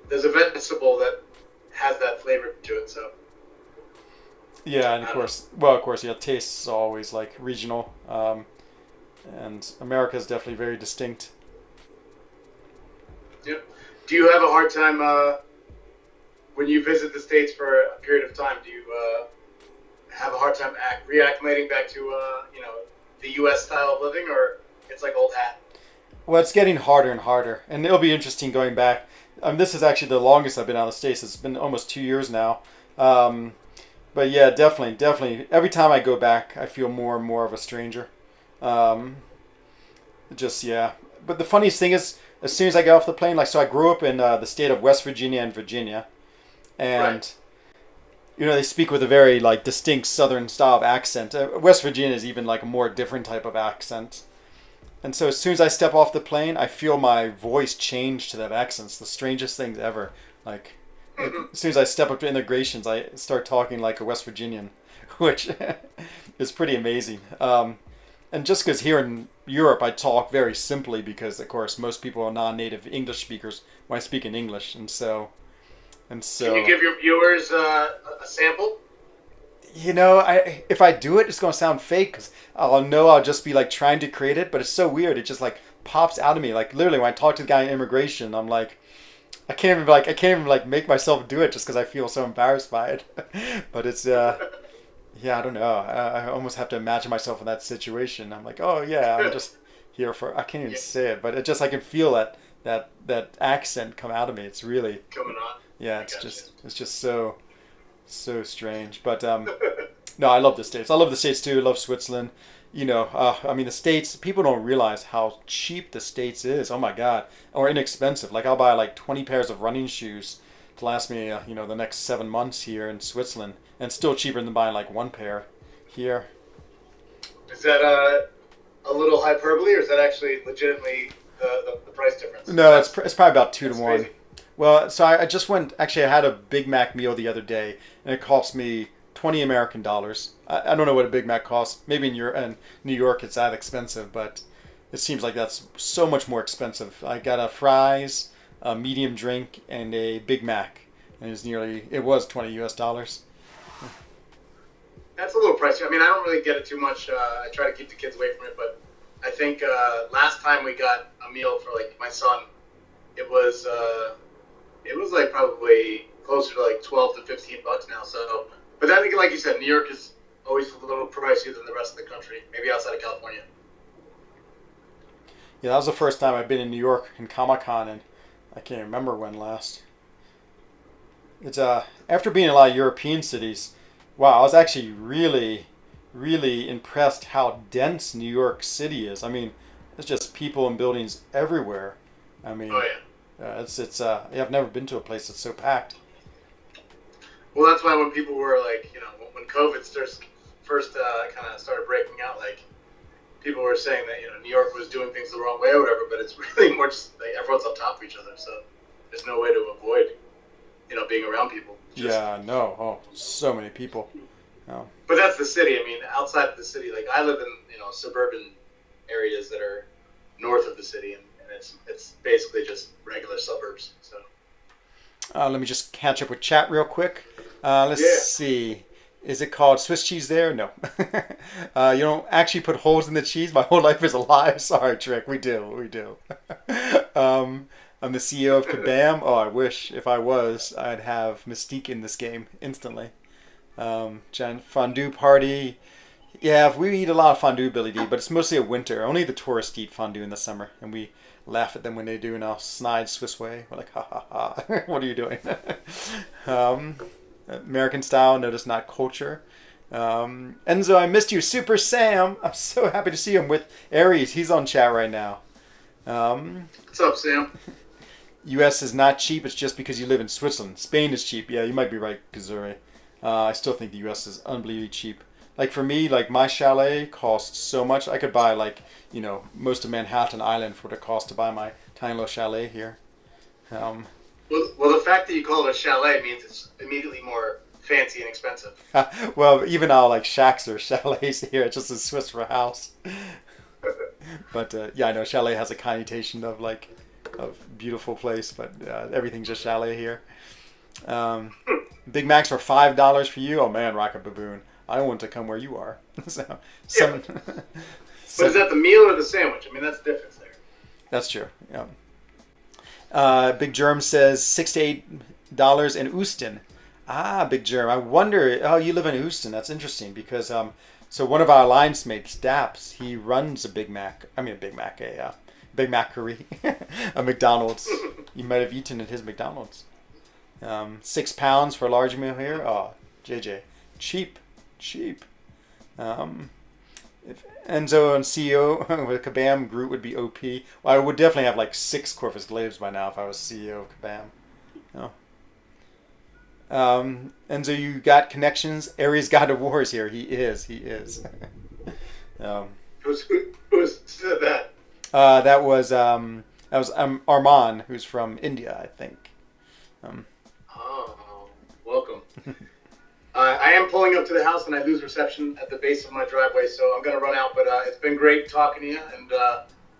There's a vegetable that has that flavor to it. So. Yeah, and of course, yeah, tastes are always like regional, and America is definitely very distinct. Yep. Do you have a hard time when you visit the States for a period of time? Do you have a hard time reacclimating back to the U.S. style of living, or it's like old hat? Well, it's getting harder and harder, and it'll be interesting going back. This is actually the longest I've been out of the States. It's been almost 2 years now. But yeah, definitely. Every time I go back, I feel more and more of a stranger. Yeah. But the funniest thing is, as soon as I get off the plane, like, so I grew up in the state of West Virginia and Virginia, and Right. they speak with a very like distinct Southern style of accent. West Virginia is even like a more different type of accent. And so as soon as I step off the plane, I feel my voice change to that accent. It's the strangest things ever. Like, as soon as I step up to integrations, I start talking like a West Virginian, which is pretty amazing. And just because here in Europe I talk very simply because, of course, most people are non-native English speakers when I speak in English. And so Can you give your viewers a sample? if I do it, it's gonna sound fake because I'll know I'll just be like trying to create it, but it's so weird. It just like pops out of me. Like literally, when I talk to the guy in immigration, I'm like, I can't even like make myself do it just because I feel so embarrassed by it. But it's yeah, I don't know. I almost have to imagine myself in that situation. I'm like, oh yeah, I'm just here for. I can't even Yeah, say it, but it just I can feel that accent come out of me. It's really coming on. yeah. I got It's just so strange. But no, I love the States. I love the States too. I love Switzerland. I mean, the States, people don't realize how cheap the States is. Oh my God. Or inexpensive. Like, I'll buy like 20 pairs of running shoes to last me, the next 7 months here in Switzerland. And still cheaper than buying like one pair here. you. Is that a little hyperbole, or is that actually legitimately the price difference? No, it's probably about 2 to That's 1. crazy. Well, so I just went, actually, I had a Big Mac meal the other day, and it cost me 20 American dollars. I don't know what a Big Mac costs. Maybe in New York it's that expensive, but it seems like that's so much more expensive. I got a fries, a medium drink, and a Big Mac, and it was 20 US dollars. That's a little pricey. I mean, I don't really get it too much. I try to keep the kids away from it, but I think last time we got a meal for like my son, it was like probably closer to like 12 to 15 bucks now. So, but I think, like you said, New York is always a little pricier than the rest of the country. Maybe outside of California. Yeah, that was the first time I've been in New York in Comic Con, and I can't remember when last. It's after being in a lot of European cities, wow, I was actually really, really impressed how dense New York City is. I mean, it's just people and buildings everywhere. I mean, Oh yeah. it's yeah, I've never been to a place that's so packed. Well, that's why when people were like, when COVID first kind of started breaking out, like people were saying that New York was doing things the wrong way or whatever, but it's really more just like everyone's on top of each other, so there's no way to avoid being around people. Yeah, no, oh, so many people. Oh. But that's the city. I mean, outside of the city, like I live in suburban areas that are north of the city, and it's basically just regular suburbs. So Let me just catch up with chat real quick. Let's yeah, see. Is it called Swiss cheese there? No. You don't actually put holes in the cheese. My whole life is a lie. Sorry, Trick. We do. We do. I'm the CEO of Kabam. Oh, I wish if I was, I'd have Mystique in this game instantly. Jen, fondue party. Yeah, we eat a lot of fondue, Billy D, but it's mostly a winter. Only the tourists eat fondue in the summer, and we laugh at them when they do in our snide Swiss way. We're like, ha ha ha, what are you doing? um, American style, notice not culture. Enzo, I missed you. Super Sam, I'm so happy to see him with Aries. He's on chat right now. what's up, Sam? U.S. is not cheap. It's just because you live in Switzerland. Spain is cheap. Yeah, you might be right, Kazuri. I still think the U.S. is unbelievably cheap. Like for me, like my chalet costs so much. I could buy like most of Manhattan Island for what it costs to buy my tiny little chalet here. Um, Well, the fact that you call it a chalet means it's immediately more fancy and expensive. well, even our like shacks or chalets here. It's just a Swiss for a house. But yeah, I know chalet has a connotation of like a beautiful place, but everything's just chalet here. Big Macs for $5 for you. Oh man, Rocket Baboon. I want to come where you are. So, Yeah, but is that the meal or the sandwich? I mean, that's the difference there. that's true. Yeah. Big Germ says $6 to $8 in Houston. Ah, Big Germ. I wonder. Oh, you live in Houston. That's interesting because so one of our alliance mates, Daps, he runs a Big Mac. I mean, a Big Mac, a Big Mac curry, a McDonald's. You might have eaten at his McDonald's. £6 for a large meal here. Oh, JJ, cheap. If Enzo and CEO with Kabam, Groot would be OP. Well, I would definitely have like 6 Corvus Glaives by now if I was CEO of Kabam. Enzo, you got connections. Aries God of War is here. He is. Who said that? That was Arman, who's from India, I think. Oh, welcome. I am pulling up to the house and I lose reception at the base of my driveway, so I'm going to run out. But it's been great talking to you, and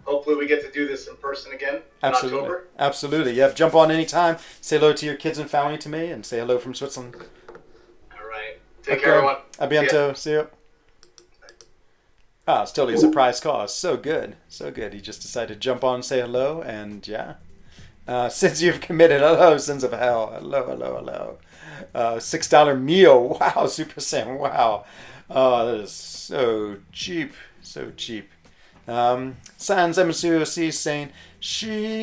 hopefully we get to do this in person again in October. Absolutely. Yeah, jump on anytime. Say hello to your kids and family to me, and say hello from Switzerland. All right. Take care, everyone. A Yeah. bientôt. See you. Ah, it's totally a surprise call. So good. So good. He just decided to jump on and say hello, and yeah. Since you've committed, hello, sins of hell. Hello, hello, hello. $6 meal. Wow, Super Sam. Wow. Oh, that is so cheap. So cheap. Sans MSUC saying, she.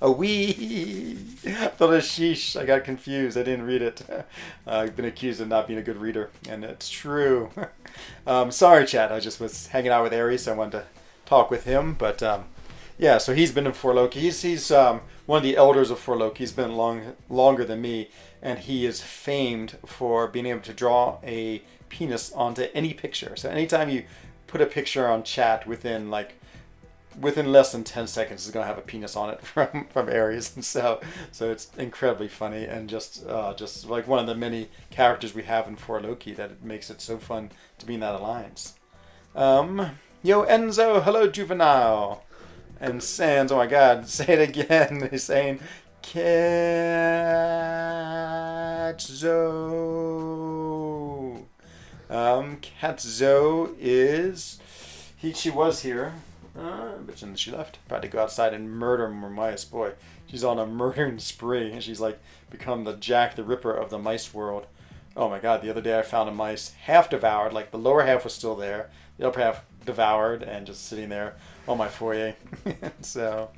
A wee. I thought it was sheesh. I got confused. I didn't read it. I've been accused of not being a good reader, and it's true. Sorry, Chad. I just was hanging out with Aries, so I wanted to talk with him. But yeah, so he's been in For Loki. He's one of the elders of For Loki. He's been longer than me, and he is famed for being able to draw a penis onto any picture. So anytime you put a picture on chat within less than 10 seconds, it's gonna have a penis on it from Aries, and so it's incredibly funny, and just like one of the many characters we have in For Loki that it makes it so fun to be in that alliance. Yo Enzo, hello Juvenile, and Sans. Oh my God, say it again. He's saying Catzo. Catzo is she was here. But then she left. Tried to go outside and murder mice. Boy, she's on a murdering spree. And she's like become the Jack the Ripper of the mice world. Oh my God, the other day I found a mice half devoured. Like the lower half was still there. The upper half devoured and just sitting there on my foyer. So,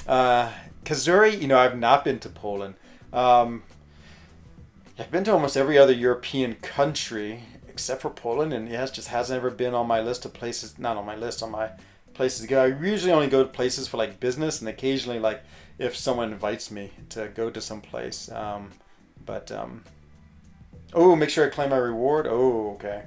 Kazuri, I've not been to Poland. I've been to almost every other European country except for Poland. And yes, just hasn't ever been on my list of places. Not on my list, on my places to go. I usually only go to places for like business, and occasionally like if someone invites me to go to some place. Oh, make sure I claim my reward. Oh, okay.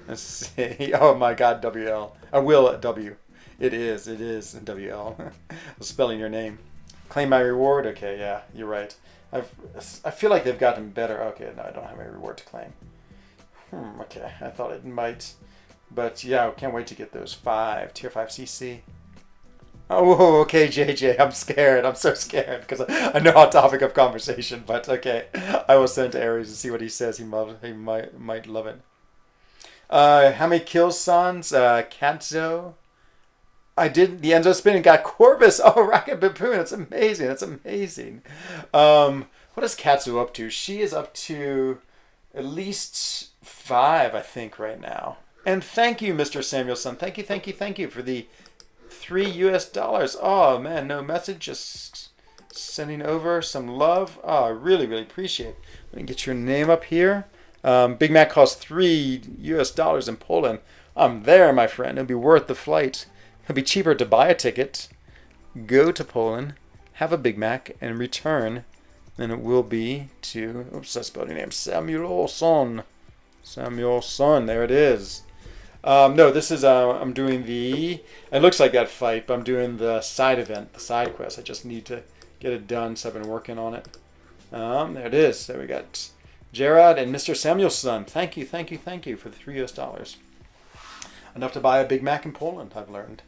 Let's see. Oh my God, WL. I will W. It is WL. Spelling your name. Claim my reward. Okay, yeah, you're right. I feel like they've gotten better. Okay, no, I don't have a reward to claim. Okay, I thought it might. But yeah, I can't wait to get those tier 5 CC. Oh, okay, JJ, I'm scared. I'm so scared because I know our topic of conversation. But okay, I will send to Aries and see what he says. He might love it. How many kills, Sans? Katzo. I did the Enzo spin and got Corvus. Oh, Rocket Baboon. That's amazing. That's amazing. What is Katsu up to? She is up to at least 5, I think, right now. And thank you, Mr. Samuelson. Thank you for the $3. Oh, man, no message. Just sending over some love. Oh, I really, really appreciate it. Let me get your name up here. Big Mac costs $3 in Poland. I'm there, my friend. It'll be worth the flight. It'll be cheaper to buy a ticket, go to Poland, have a Big Mac, and return than it will be to, oops, I spelled your name, Samuelson. Samuelson, there it is. No, this is, I'm doing it looks like that fight, but I'm doing the side event, the side quest. I just need to get it done, so I've been working on it. There it is. There we got Gerard and Mr. Samuelson. Thank you for the $3. Enough to buy a Big Mac in Poland, I've learned.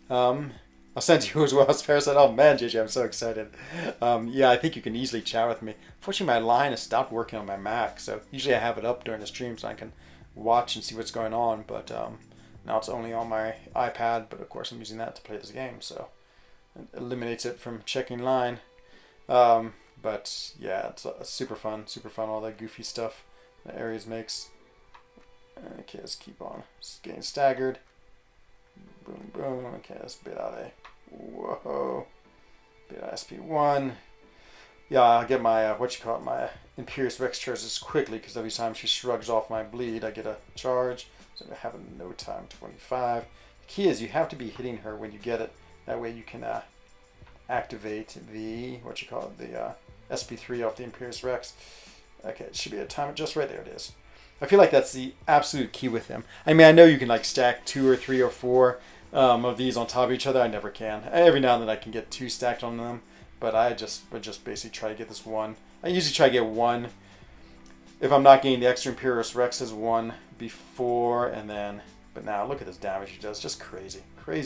I'll send to you as well as Parasite. Oh man, JJ, I'm so excited. Yeah, I think you can easily chat with me. Fortunately, my line has stopped working on my Mac, so usually I have it up during the stream so I can watch and see what's going on, but now it's only on my iPad, but of course I'm using that to play this game, so it eliminates it from checking line. But yeah, it's super fun, all that goofy stuff that Aries makes. Okay, let's keep on. It's getting staggered. Boom, boom. Okay, let's bid out a. Whoa. Bid out SP1. Yeah, I'll get my, my Imperious Rex charges quickly, because every time she shrugs off my bleed, I get a charge. So I have in no time 25. The key is you have to be hitting her when you get it. That way you can activate the, the SP3 off the Imperious Rex. Okay, it should be a timer just right there. It is. I feel like that's the absolute key with them. I mean, I know you can like stack 2 or 3 or 4 of these on top of each other. I never can. Every now and then I can get 2 stacked on them, but I would just basically try to get this one. I usually try to get 1. If I'm not getting the extra Imperious Rexes, 1 before, and then. But now look at this damage he does. Just crazy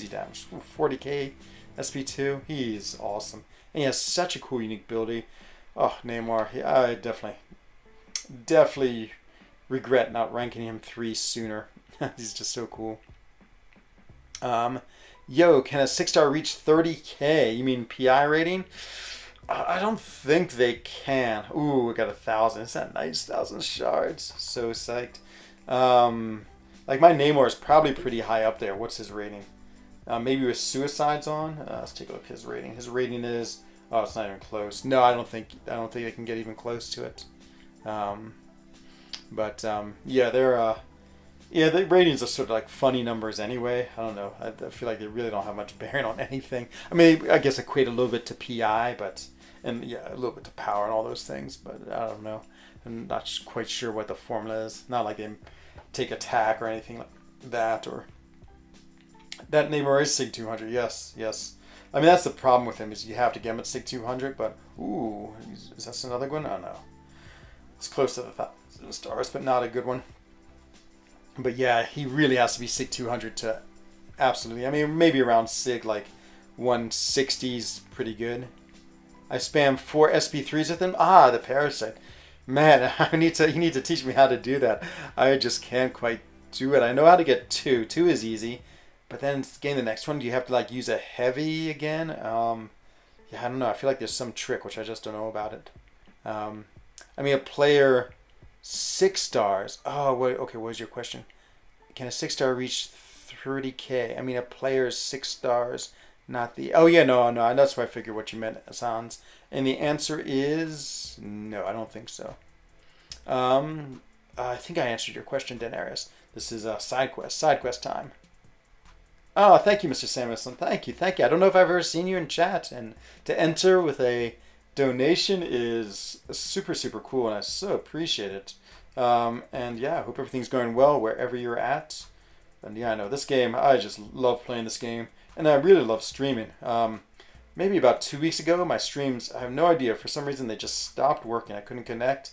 damage. Ooh, 40k SP2. He's awesome, and he has such a cool, unique ability. Oh, Neymar. Yeah, I definitely regret not ranking him 3 sooner. He's just so cool. Um, Yo, can a 6-star reach 30K? You mean PI rating? I don't think they can. Ooh, we got 1,000. Is that nice? 1,000 shards. So psyched. Um, like my Namor is probably pretty high up there. What's his rating? Maybe with suicides on. Let's take a look at his rating. His rating is. Oh, it's not even close. No, I don't think. I don't think they can get even close to it. Um, but yeah, they're. Yeah, the ratings are sort of like funny numbers anyway. I don't know. I feel like they really don't have much bearing on anything. I mean, I guess equate a little bit to PI, but and yeah, a little bit to power and all those things. But I don't know. I'm not quite sure what the formula is. Not like they take attack or anything like that. Or that Neymar is Sig 200. Yes, yes. I mean, that's the problem with him is you have to get him at Sig 200. But ooh, is that another one? Oh no, it's close to the 1,000 stars, but not a good one. But yeah, he really has to be Sig 200 to absolutely. I mean, maybe around Sig like 160's pretty good. I spam 4 SP3s with him. Ah, the parasite. Man, you need to teach me how to do that. I just can't quite do it. I know how to get 2. 2 is easy. But then getting the next one, do you have to like use a heavy again? Yeah, I don't know. I feel like there's some trick which I just don't know about it. Um, I mean, a player 6 stars. Oh, wait. Okay, what was your question? Can a 6-star reach 30K? I mean, a player's 6 stars, not the. Oh yeah, no, no. That's why I figured what you meant, Sans. And the answer is no. I don't think so. I think I answered your question, Daenerys. This is a side quest. Side quest time. Oh, thank you, Mr. Samuelson. Thank you, thank you. I don't know if I've ever seen you in chat, and to enter with a donation is super, super cool, and I so appreciate it. And yeah, I hope everything's going well wherever you're at. And yeah, I know this game, I just love playing this game, and I really love streaming. Maybe about 2 weeks ago, my streams, I have no idea, for some reason they just stopped working. I couldn't connect,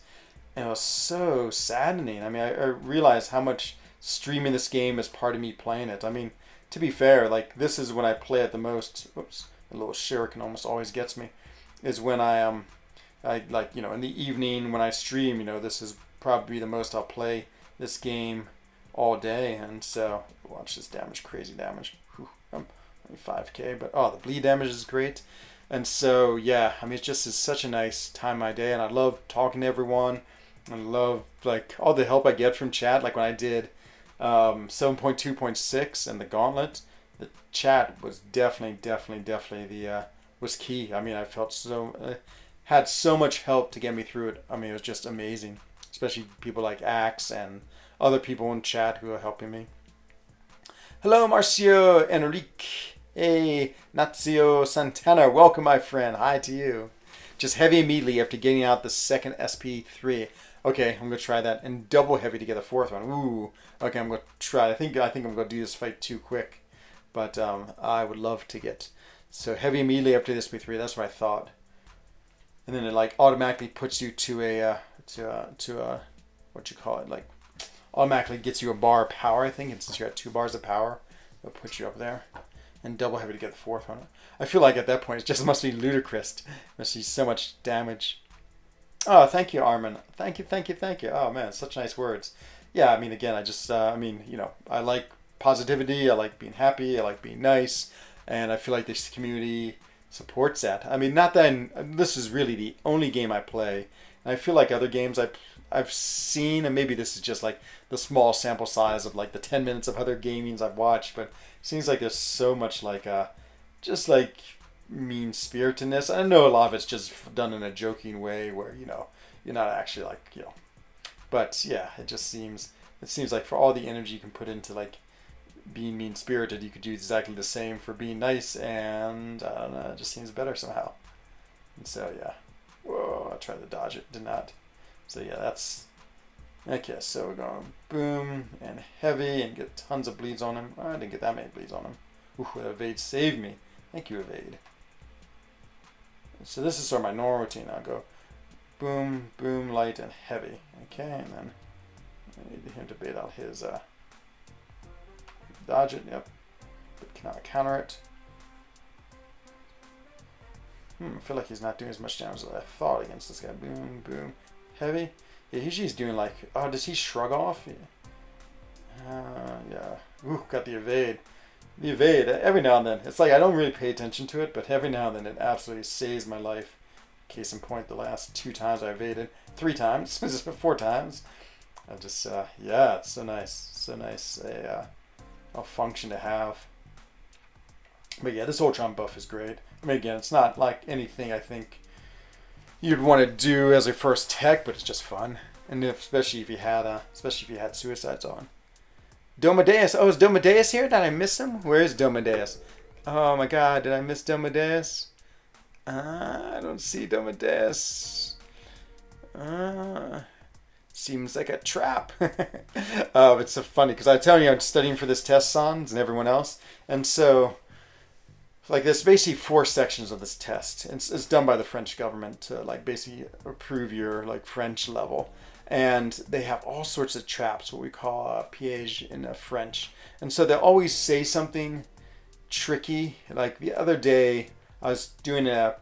and it was so saddening. I mean, I realized how much streaming this game is part of me playing it. I mean, to be fair, like this is when I play it the most. Oops, a little shuriken almost always gets me. Is when I like in the evening when I stream. This is probably the most I'll play this game all day. And so watch this damage, crazy damage. Whew, I'm only 5K, but oh, the bleed damage is great. And so yeah, I mean it's just is such a nice time of my day, and I love talking to everyone. I love like all the help I get from chat. Like when I did 7.2.6 and the gauntlet, the chat was definitely the was key. I mean, I felt had so much help to get me through it. I mean, it was just amazing, especially people like Axe and other people in chat who are helping me. Hello, Marcio Enrique. Hey, Nazio Santana. Welcome, my friend. Hi to you. Just heavy immediately after getting out the second SP3. Okay, I'm gonna try that, and double heavy to get the 4th one. Ooh. Okay, I'm gonna try. I think I'm gonna do this fight too quick, but I would love to get so heavy immediately after this SP3. That's what I thought, and then it like automatically puts you to a what you call it, like automatically gets you a bar of power. I think, and since you're at 2 bars of power, it'll put you up there, and double heavy to get the 4th one. I feel like at that point it just must be ludicrous. It must be so much damage. Oh, thank you, Armin. Thank you, thank you, thank you. Oh man, such nice words. Yeah, I mean, again, I like positivity. I like being happy. I like being nice, and I feel like this community supports that. I mean, not that this is really the only game I play, and I feel like other games I've seen, and maybe this is just like the small sample size of like the 10 minutes of other gamings I've watched, but it seems like there's so much like just like mean spiritedness. I know a lot of it's just done in a joking way where you're not actually like but yeah, it seems like for all the energy you can put into like being mean spirited, you could do exactly the same for being nice, and I don't know, it just seems better somehow. And so yeah, whoa, I tried to dodge it, did not. So yeah, that's okay. So we're going boom and heavy and get tons of bleeds on him. Oh, I didn't get that many bleeds on him. Ooh, that evade saved me. Thank you, evade. So this is sort of my normal routine. I'll go boom, boom, light, and heavy. Okay, and then I need him to bait out his dodge it, yep. But cannot counter it. I feel like he's not doing as much damage as I thought against this guy. Boom, boom. Heavy. Yeah, he's doing like... Oh, does he shrug off? Yeah. Ooh, got the evade. The evade, every now and then. It's like I don't really pay attention to it, but every now and then it absolutely saves my life. Case in point, the last 2 times I evaded. 3 times. 4 times. I just, yeah, it's so nice. So nice a function to have. But yeah, this Ultron buff is great. I mean, again, it's not like anything I think you'd want to do as a first tech, but it's just fun. And especially if you had suicides on. Domadeus. Oh, is Domadeus here? Did I miss him? Where is Domadeus? Oh my god, did I miss Domadeus? I don't see Domadeus. Seems like a trap. It's so funny because I tell you I'm studying for this test, Sans, and everyone else. And so, like, there's basically 4 sections of this test. It's done by the French government to, like, basically approve your, like, French level. And they have all sorts of traps, what we call piège in French. And so they'll always say something tricky. Like the other day, I was doing a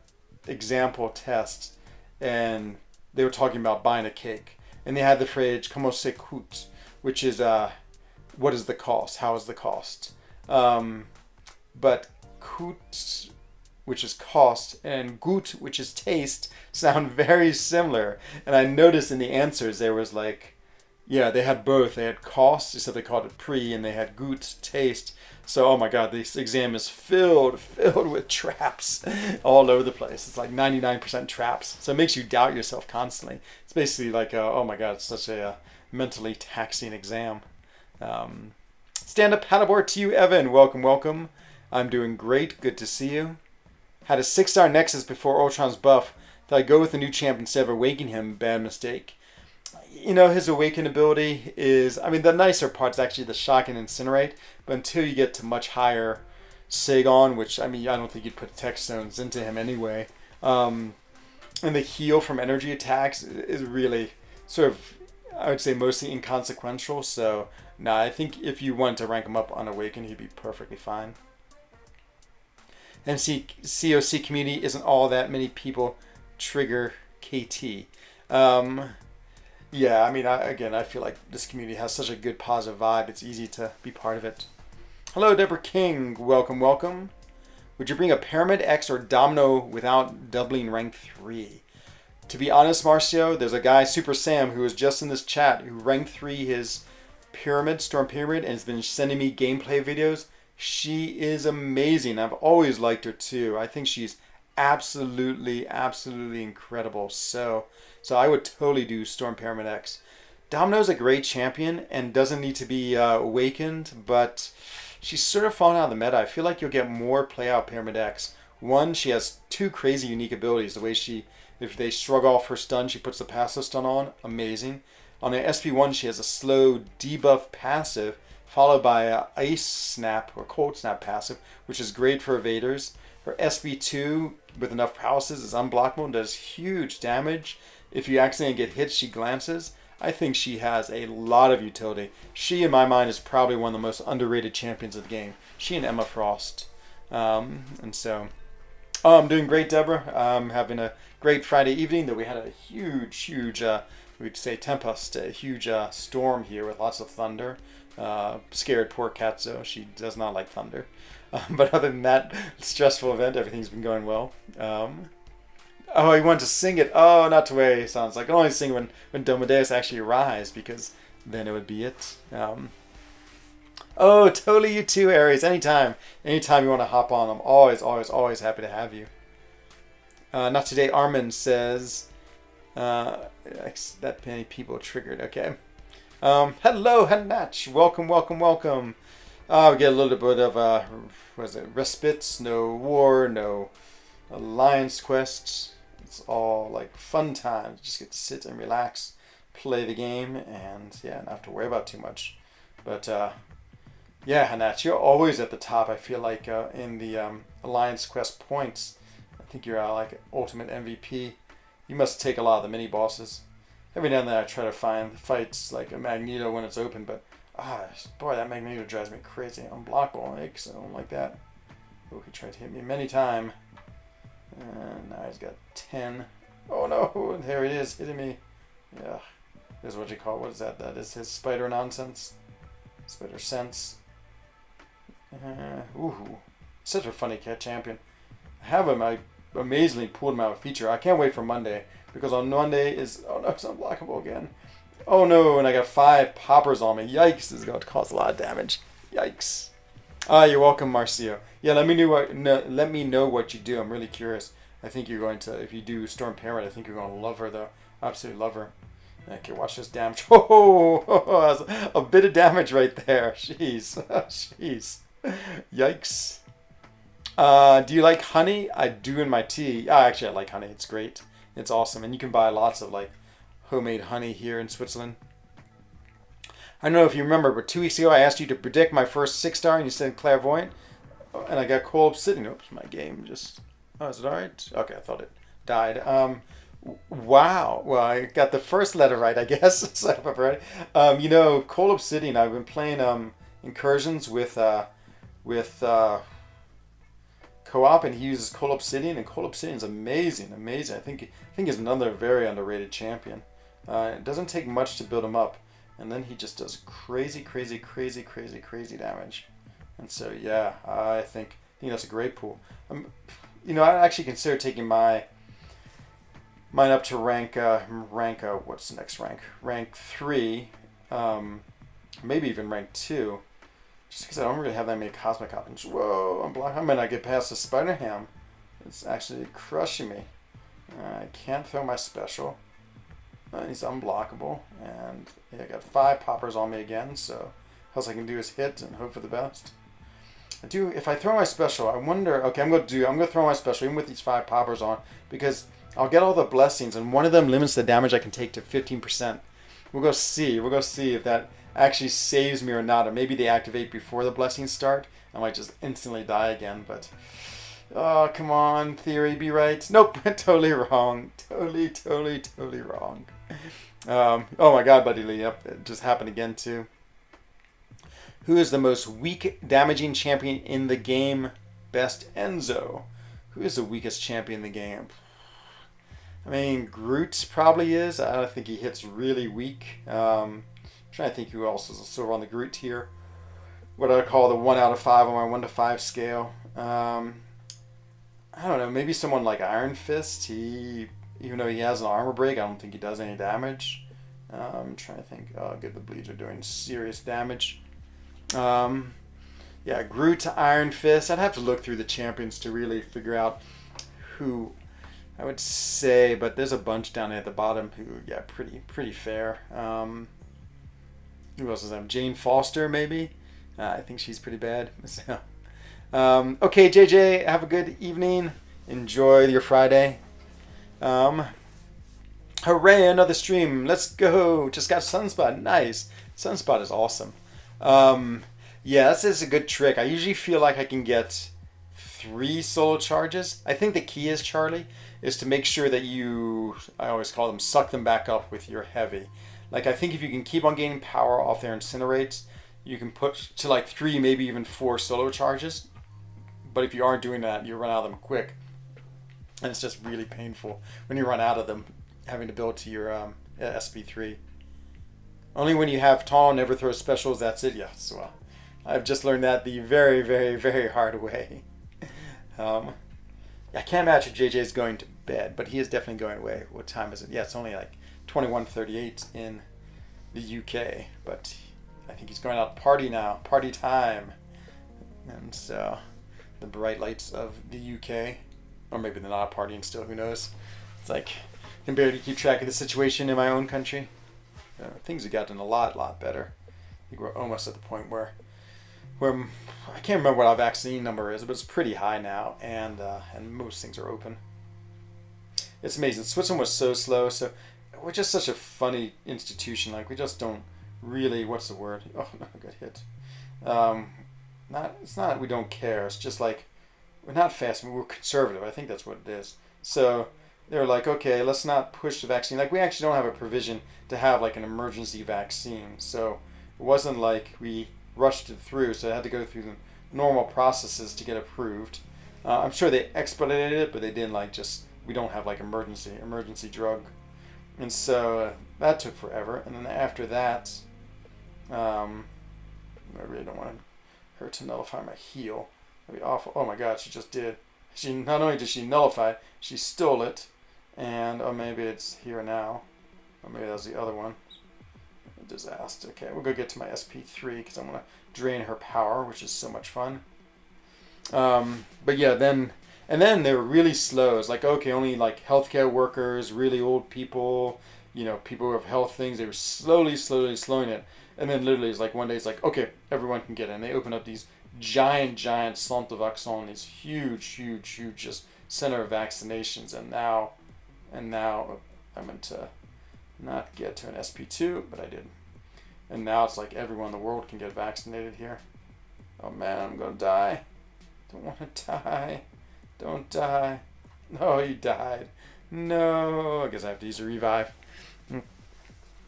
example test, and they were talking about buying a cake. And they had the phrase, comment ça coûte, which is, what is the cost? How is the cost? But coûte, which is cost, and goût, which is taste, sound very similar. And I noticed in the answers there was like, yeah, they had both. They had cost, except they called it prix, and they had goût, taste. So, oh my god, this exam is filled with traps all over the place. It's like 99% traps. So it makes you doubt yourself constantly. It's basically like, oh my god, it's such a mentally taxing exam. Stand up paddleboard to you, Evan. Welcome, welcome. I'm doing great. Good to see you. Had a 6-star Nexus before Ultron's buff. Thought I'd go with the new champ instead of awaken him. Bad mistake. You know, his awaken ability is... I mean, the nicer part's actually the shock and incinerate. But until you get to much higher Sagon, which, I mean, I don't think you'd put tech stones into him anyway. And the heal from energy attacks is really sort of, I would say, mostly inconsequential. So, nah, I think if you wanted to rank him up on awaken, he'd be perfectly fine. COC community isn't all that many people trigger KT. Yeah, I mean, I feel like this community has such a good positive vibe. It's easy to be part of it. Hello, Deborah King. Welcome, welcome. Would you bring a Pyramid X or Domino without doubling rank 3? To be honest, Marcio, there's a guy, Super Sam, who was just in this chat who ranked 3 his Pyramid, Storm Pyramid, and has been sending me gameplay videos. She is amazing. I've always liked her too. I think she's absolutely incredible. So I would totally do Storm Pyramid X. Domino's a great champion and doesn't need to be awakened, but she's sort of fallen out of the meta. I feel like you'll get more play out Pyramid X. One, she has 2 crazy unique abilities. The way if they shrug off her stun, she puts the passive stun on. Amazing. On the SP1, she has a slow debuff passive, followed by a Ice Snap or Cold Snap passive, which is great for evaders. Her SB2, with enough prowesses, is unblockable and does huge damage. If you accidentally get hit, she glances. I think she has a lot of utility. She, in my mind, is probably one of the most underrated champions of the game. She and Emma Frost. I'm doing great, Deborah. I'm having a great Friday evening. That we had a huge, we'd say tempest, a huge storm here with lots of thunder. Scared poor Katzo. She does not like thunder. But other than that stressful event, everything's been going well. Oh, he wanted to sing it. Oh, not to way. Sounds like I can only sing when Domadeus actually arrives, because then it would be it. Oh, totally, you too, Aries. Anytime you want to hop on, I'm always happy to have you. Not today. Armin says that many people triggered. Okay. Hello, Hanach. Welcome. We get a little bit of respites, no war, no alliance quests. It's all like fun times. Just get to sit and relax, play the game, and not have to worry about too much. But yeah, Hanach, you're always at the top. I feel like in the alliance quest points. I think you're like ultimate MVP. You must take a lot of the mini bosses. Every now and then I try to find fights like a Magneto when it's open, but boy, that Magneto drives me crazy. Unblockable, because I don't like that. Oh, he tried to hit me many times. And now he's got 10. Oh no, there it is, hitting me. Yeah, this is what you call, what is that? That is his spider nonsense. Spider sense. Ooh, such a funny cat champion. I have him, I amazingly pulled him out of feature. I can't wait for Monday, because on Monday is, oh no, it's unblockable again. Oh no, and I got 5 poppers on me. Yikes, this is going to cause a lot of damage. Yikes. Ah, you're welcome, Marcio. Yeah, let me know what you do. I'm really curious. I think you're going to, if you do Storm Parent, I think you're going to love her, though. Absolutely love her. Okay, watch this damage. Oh, that's a bit of damage right there. Jeez. Jeez. Yikes. Do you like honey? I do in my tea. Actually, I like honey. It's great. It's awesome. And you can buy lots of, like, homemade honey here in Switzerland. I don't know if you remember, but 2 weeks ago I asked you to predict my first 6-star and you said clairvoyant. And I got cold obsidian. Oops, my game just... Oh, is it alright? Okay, I thought it died. Wow. Well, I got the first letter right, I guess. So, right. You know, cold obsidian, I've been playing incursions with co-op, and he uses cold obsidian, and cold obsidian is amazing, amazing. I think he's another very underrated champion. It doesn't take much to build him up, and then he just does crazy, crazy, crazy, crazy, crazy damage. And so yeah, I think that's a great pool. You know, I actually consider taking mine up to rank what's the next rank? Rank 3, maybe even rank 2. Just because I don't really have that many cosmic copies. Whoa, I'm blocked. I might not get past the spider ham. It's actually crushing me. I can't throw my special. He's unblockable. And yeah, I got 5 poppers on me again, so all I can do is hit and hope for the best. If I throw my special, I wonder, okay, I'm going to throw my special even with these 5 poppers on, because I'll get all the blessings, and one of them limits the damage I can take to 15%. We'll go see if that actually saves me or not, or maybe they activate before the blessings start. I might just instantly die again, but oh, come on, theory, be right. Nope, totally wrong. Totally wrong. Oh my god, Buddy Lee, yep, it just happened again too. Who is the most weak damaging champion in the game? Best Enzo. Who is the weakest champion in the game? I mean, Groot probably is. I don't think he hits really weak. I'm trying to think who else is sort of on the Groot tier. What I call the 1 out of 5 on my 1 to 5 scale. I don't know. Maybe someone like Iron Fist. Even though he has an armor break, I don't think he does any damage. I'm trying to think. Oh, good. The bleeds are doing serious damage. Yeah, Groot, Iron Fist. I'd have to look through the champions to really figure out who I would say, but there's a bunch down there at the bottom who, yeah, pretty fair. Who else is that? Jane Foster, maybe? I think she's pretty bad. So, okay, JJ, have a good evening. Enjoy your Friday. Hooray, another stream. Let's go. Just got Sunspot. Nice. Sunspot is awesome. Yeah, this is a good trick. I usually feel like I can get 3 solo charges. I think the key is, Charlie, is to make sure that I always call them, suck them back up with your heavy. Like, I think if you can keep on gaining power off their incinerates, you can push to like 3, maybe even 4 solo charges. But if you aren't doing that, you run out of them quick. And it's just really painful when you run out of them, having to build to your SP3. Only when you have tall, never throw specials, that's it, yes. Well, I've just learned that the very, very, very hard way. I can't imagine JJ's going to bed, but he is definitely going away. What time is it? Yeah, it's only like 21:38 in the UK, but I think he's going out to party now. Party time. And so, the bright lights of the UK, or maybe they're not partying still, who knows? It's like, I can barely keep track of the situation in my own country. Things have gotten a lot better. I think we're almost at the point where I can't remember what our vaccine number is, but it's pretty high now, and most things are open. It's amazing. Switzerland was so slow, so we're just such a funny institution. Like, we just don't really, what's the word? Oh, no, good hit. It's not that we don't care. It's just like, we're not fast. We're conservative. I think that's what it is. So they're like, okay, let's not push the vaccine. Like, we actually don't have a provision to have like an emergency vaccine. So it wasn't like we rushed it through. So it had to go through the normal processes to get approved. I'm sure they expedited it, but they didn't like just, we don't have like emergency drug. And so that took forever. And then after that, I really don't want her to nullify my heal. That'd be awful. Oh my god, she just did. She not only did she nullify, she stole it. And oh, maybe it's here now. Or maybe that was the other one. Disaster. Okay, we'll go get to my SP3 because I want to drain her power, which is so much fun. But yeah, then they were really slow. It's like, okay, only like healthcare workers, really old people, people who have health things. They were slowly slowing it. And then literally it's like one day it's like, okay, everyone can get it. And they open up these giant centre de vaccin, these huge just center of vaccinations. And now I meant to not get to an SP2, but I did. And now it's like everyone in the world can get vaccinated here. Oh man, I'm gonna die. Don't want to die. Don't die. No, you died. No, I guess I have to use a revive.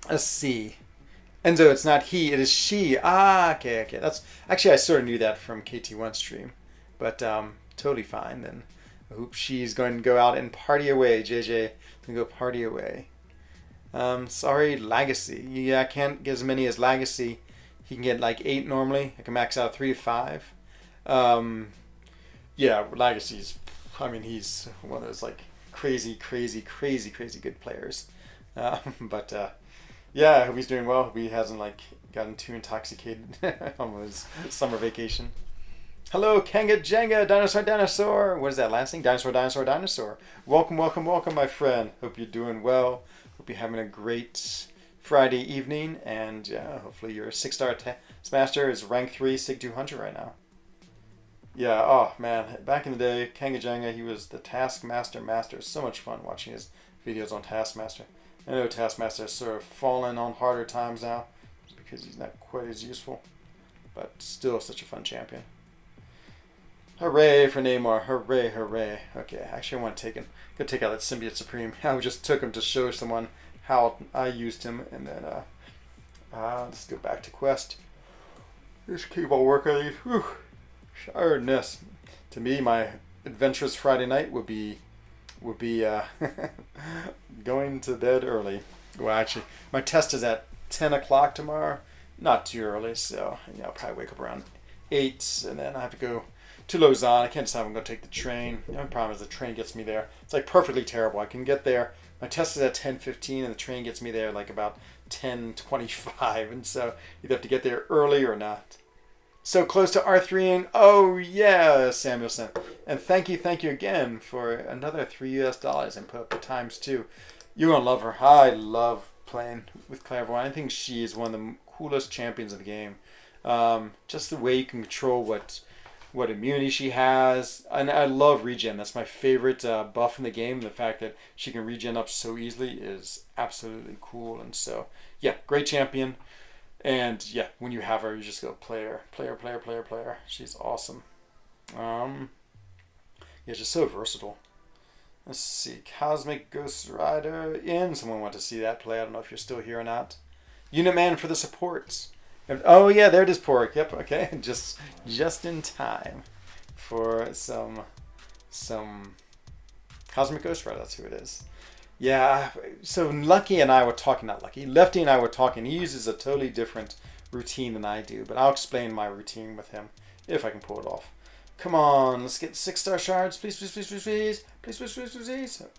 Let's see. Enzo, it's not he, it is she. Ah, okay. That's actually, I sort of knew that from KT1 stream, but totally fine then. Oops, she's going to go out and party away. JJ, gonna go party away. Sorry, Legacy. Yeah, I can't get as many as Legacy. He can get like 8 normally. I can max out 3 to 5. Yeah, Legacy's. I mean, he's one of those like crazy good players. Yeah, I hope he's doing well. Hope he hasn't like gotten too intoxicated on his summer vacation. Hello, Kanga Jenga, Dinosaur. What is that last thing? Dinosaur. Welcome, my friend. Hope you're doing well. Hope you're having a great Friday evening. And yeah, hopefully your 6-star Taskmaster is rank 3 Sig 200 right now. Yeah, oh man. Back in the day, Kanga Jenga, he was the Taskmaster master. So much fun watching his videos on Taskmaster. I know Taskmaster has sort of fallen on harder times now because he's not quite as useful. But still such a fun champion. Hooray for Namor. Hooray. Okay, actually I want to go take out that Symbiote Supreme. I just took him to show someone how I used him. And then let's go back to Quest. Just keep on working on these. Whew. Tiredness. To me, my adventurous Friday night would be going to bed early. Well, actually, my test is at 10 o'clock tomorrow. Not too early, so I'll probably wake up around 8, and then I have to go to Lausanne. I can't decide if I'm going to take the train. The only problem is the train gets me there. It's like perfectly terrible. I can get there. My test is at 10:15, and the train gets me there like about 10:25, and so either have to get there early or not. So close to R3, and oh yeah, Samuelson. And thank you again for another $3 and put up the times too. You're going to love her. I love playing with Clairvoyant. I think she is one of the coolest champions of the game. Just the way you can control what immunity she has. And I love regen. That's my favorite buff in the game. The fact that she can regen up so easily is absolutely cool. And so, yeah, great champion. And yeah, when you have her, you just go player. She's awesome. Yeah, just so versatile. Let's see, Cosmic Ghost Rider in. Someone want to see that play. I don't know if you're still here or not. Unit Man for the supports. Oh yeah, there it is, Pork. Yep, okay, just in time for some Cosmic Ghost Rider. That's who it is. Yeah, so Lucky and I were talking, not Lucky, Lefty and I were talking. He uses a totally different routine than I do, but I'll explain my routine with him if I can pull it off. Come on, let's get 6-star shards. Please.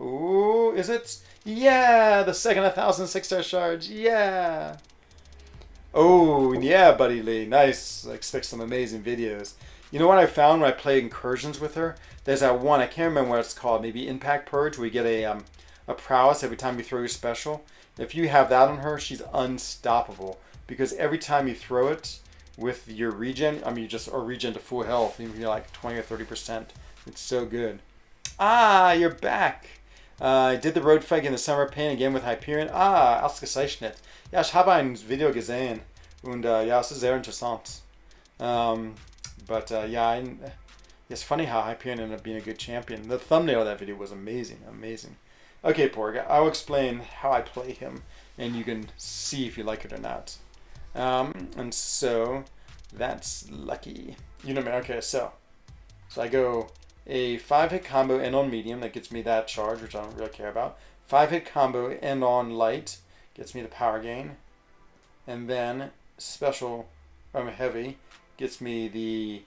Ooh, is it? Yeah, the second 1,000 6-star shards. Yeah. Oh, yeah, Buddy Lee. Nice. I expect some amazing videos. You know what I found when I played incursions with her? There's that one, I can't remember what it's called, maybe Impact Purge, where you get a prowess every time you throw your special. If you have that on her, she's unstoppable. Because every time you throw it with your regen, or regen to full health, you're like 20 or 30%. It's so good. Ah, you're back. I did the road fight in the Summer Pain again with Hyperion. Ah, ausgezeichnet. Ja, ich habe ein Video gesehen. Und ja, es ist sehr interessant. Yeah, it's funny how Hyperion ended up being a good champion. The thumbnail of that video was amazing. Okay, Porg, I'll explain how I play him, and you can see if you like it or not. And so, that's Lucky. You know me. Okay, so I go a 5-hit combo end on medium that gets me that charge, which I don't really care about. 5-hit combo end on light gets me the power gain. And then special heavy gets me the...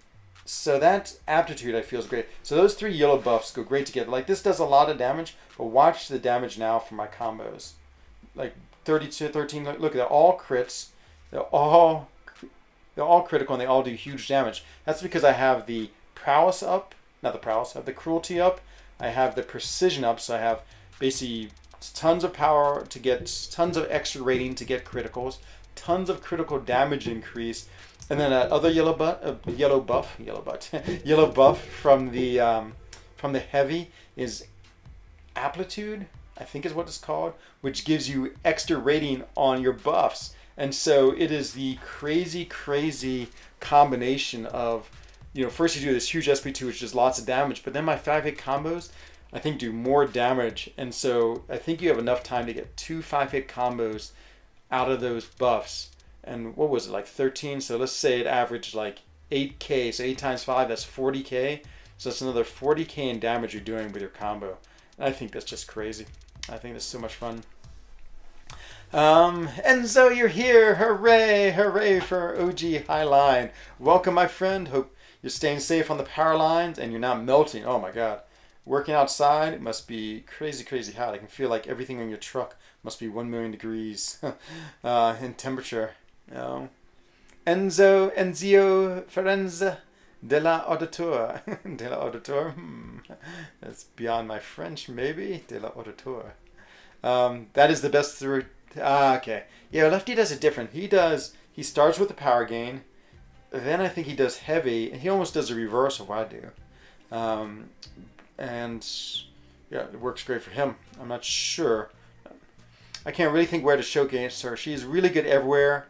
So that aptitude I feel is great. So those 3 yellow buffs go great together. Like this does a lot of damage, but watch the damage now for my combos. Like 32, 13, look at that, all crits. They're all critical and they all do huge damage. That's because I have the prowess up, not the prowess, I have the cruelty up. I have the precision up, so I have basically tons of power to get, tons of extra rating to get criticals, tons of critical damage increase. And then that other yellow buff from the heavy is amplitude, I think is what it's called, which gives you extra rating on your buffs. And so it is the crazy, crazy combination of, first you do this huge SP2, which does lots of damage, but then my 5-hit combos, I think, do more damage. And so I think you have enough time to get 2 5-hit combos out of those buffs. And what was it, like 13? So let's say it averaged like 8k. So 8 times 5, that's 40k. So that's another 40k in damage you're doing with your combo. And I think that's just crazy. I think that's so much fun. And so you're here. Hooray, hooray for OG Highline. Welcome, my friend. Hope you're staying safe on the power lines and you're not melting. Oh my God. Working outside, it must be crazy, crazy hot. I can feel like everything on your truck must be 1 million degrees in temperature. Enzio Ferenza della Auditor. Della Auditor. That's beyond my French, maybe. Della Auditor. That is the best through. Okay. Yeah, Lefty does it different. He starts with the power gain. Then I think he does heavy, and he almost does a reverse of what I do. And yeah, it works great for him. I'm not sure. I can't really think where to showcase her. She's really good everywhere.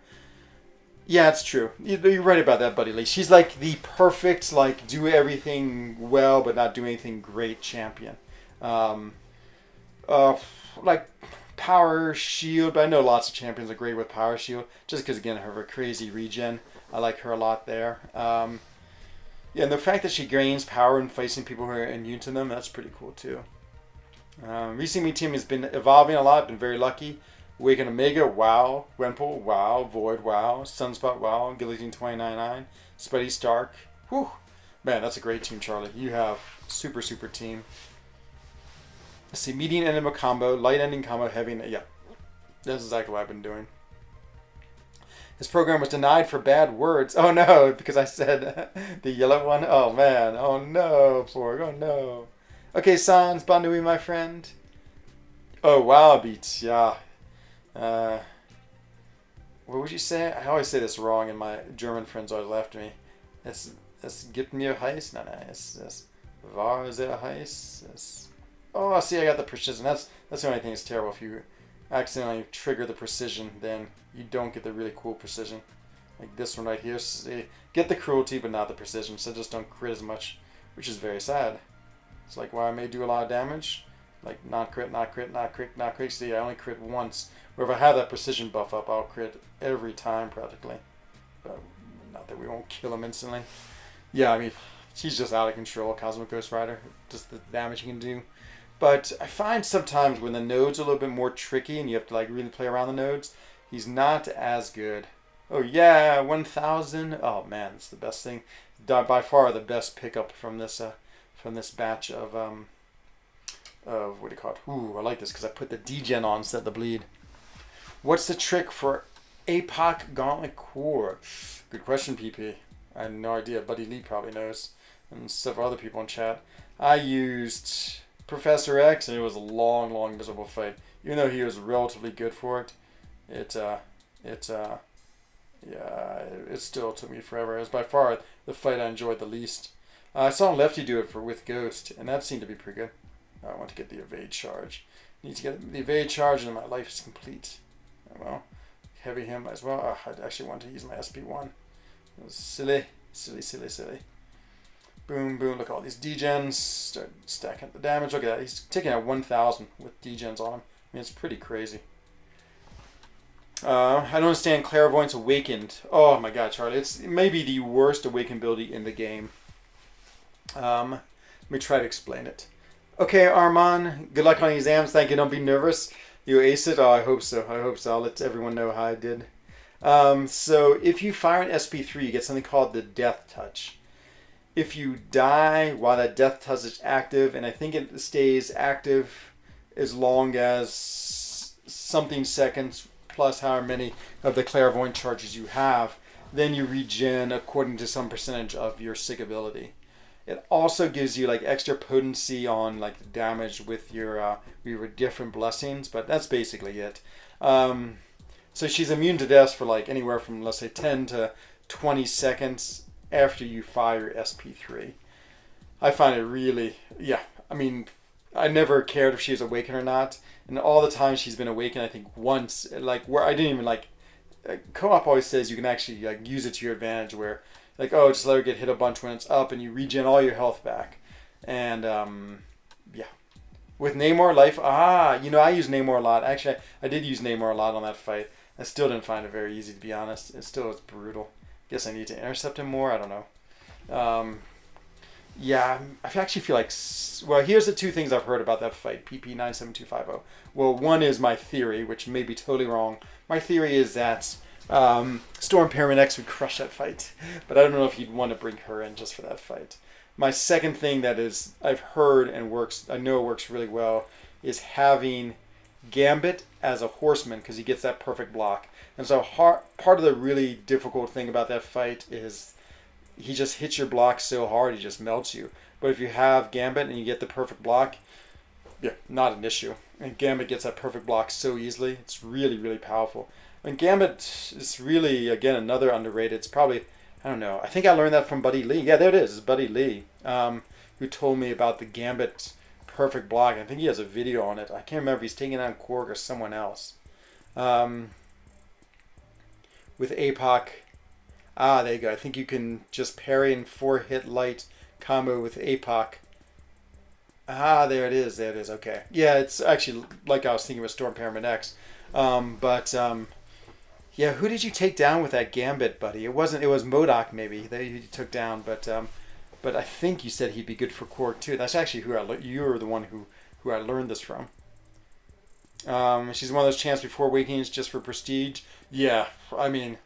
Yeah, it's true. You're right about that, Buddy Lee. She's like the perfect, like, do everything well but not do anything great champion. Like power shield. But I know lots of champions are great with power shield. Just because, again, of her crazy regen. I like her a lot there. Yeah, and the fact that she gains power in facing people who are immune to them, that's pretty cool too. Recently, my team has been evolving a lot. Been very lucky. Awaken Omega, wow. Gwenpool, wow. Void, wow. Sunspot, wow. Guillotine 299. Spuddy Stark. Whew. Man, that's a great team, Charlie. You have super, super team. Let's see, median ending combo, light ending combo, heavy. Yeah, that's exactly what I've been doing. This program was denied for bad words. Oh no, because I said the yellow one. Oh man. Oh no, Porg. Oh no. Okay, Sans Bandui, my friend. Oh wow, Beats. Yeah. What would you say? I always say this wrong, and my German friends always laugh at me. Es gibt mir heiß. No, es war sehr heiß. Oh, see, I got the precision. That's the only thing that's terrible. If you accidentally trigger the precision, then you don't get the really cool precision. Like this one right here. See, get the cruelty, but not the precision. So just don't crit as much, which is very sad. It's like why I may do a lot of damage. Like not crit, not crit, not crit, not crit. See, I only crit once. Where if I have that precision buff up, I'll crit every time practically. But not that we won't kill him instantly. Yeah, I mean, he's just out of control, Cosmic Ghost Rider. Just the damage he can do. But I find sometimes when the nodes are a little bit more tricky and you have to like really play around the nodes, he's not as good. Oh yeah, 1000. Oh man, it's the best thing. By far the best pickup from this batch of what do you call it? Ooh, I like this because I put the degen on instead of the bleed. What's the trick for APOC Gauntlet Core? Good question, PP. I have no idea. Buddy Lee probably knows, and several other people in chat. I used Professor X, and it was a long, long, miserable fight. Even though he was relatively good for it, it still took me forever. It was by far the fight I enjoyed the least. I saw Lefty do it with Ghost, and that seemed to be pretty good. I want to get the evade charge. Need to get the evade charge, and my life is complete. Well, heavy him as well. Oh, I actually want to use my SP1. It was silly. Boom, boom. Look at all these degens. Start stacking up the damage. Look at that. He's taking out 1,000 with degens on him. I mean, it's pretty crazy. I don't understand Clairvoyance Awakened. Oh my god, Charlie. It's maybe the worst Awakened ability in the game. Let me try to explain it. Okay, Armand, good luck on the exams. Thank you. Don't be nervous. You ace it? Oh, I hope so. I hope so. I'll let everyone know how I did. So if you fire an SP3, you get something called the death touch. If you die while that death touch is active, and I think it stays active as long as something seconds plus however many of the clairvoyant charges you have, then you regen according to some percentage of your sig ability. It also gives you like extra potency on like the damage with your different blessings, but that's basically it. So she's immune to death for like anywhere from, let's say, 10 to 20 seconds after you fire SP3. I find it really, yeah, I mean, I never cared if she was awakened or not. And all the time she's been awakened, I think once, like where I didn't even like, co-op always says you can actually like use it to your advantage where like, oh, just let her get hit a bunch when it's up and you regen all your health back. And yeah. With Namor life, I use Namor a lot. Actually, I did use Namor a lot on that fight. I still didn't find it very easy, to be honest. It still was brutal. Guess I need to intercept him more. I don't know. Yeah, I actually feel like... Well, here's the two things I've heard about that fight, PP97250. Well, one is my theory, which may be totally wrong. My theory is that Storm Pyramid X would crush that fight. But I don't know if you'd want to bring her in just for that fight. My second thing that is I've heard and works, I know works really well, is having Gambit as a horseman because he gets that perfect block. And so part of the really difficult thing about that fight is he just hits your block so hard he just melts you. But if you have Gambit and you get the perfect block, yeah, not an issue. And Gambit gets that perfect block so easily. It's really, really powerful. And Gambit is really, again, another underrated. It's probably, I don't know. I think I learned that from Buddy Lee. Yeah, there it is. It's Buddy Lee, who told me about the Gambit perfect block. I think he has a video on it. I can't remember if he's taking on Korg or someone else. With APOC. There you go. I think you can just parry and 4-hit light combo with APOC. There it is. There it is. Okay. Yeah, it's actually like I was thinking with Storm Pyramid X. Yeah, who did you take down with that Gambit, buddy? It was MODOK maybe that you took down, but I think you said he'd be good for Korg too. That's actually you were the one who I learned this from. She's one of those chance before awakenings just for prestige. Yeah, I mean,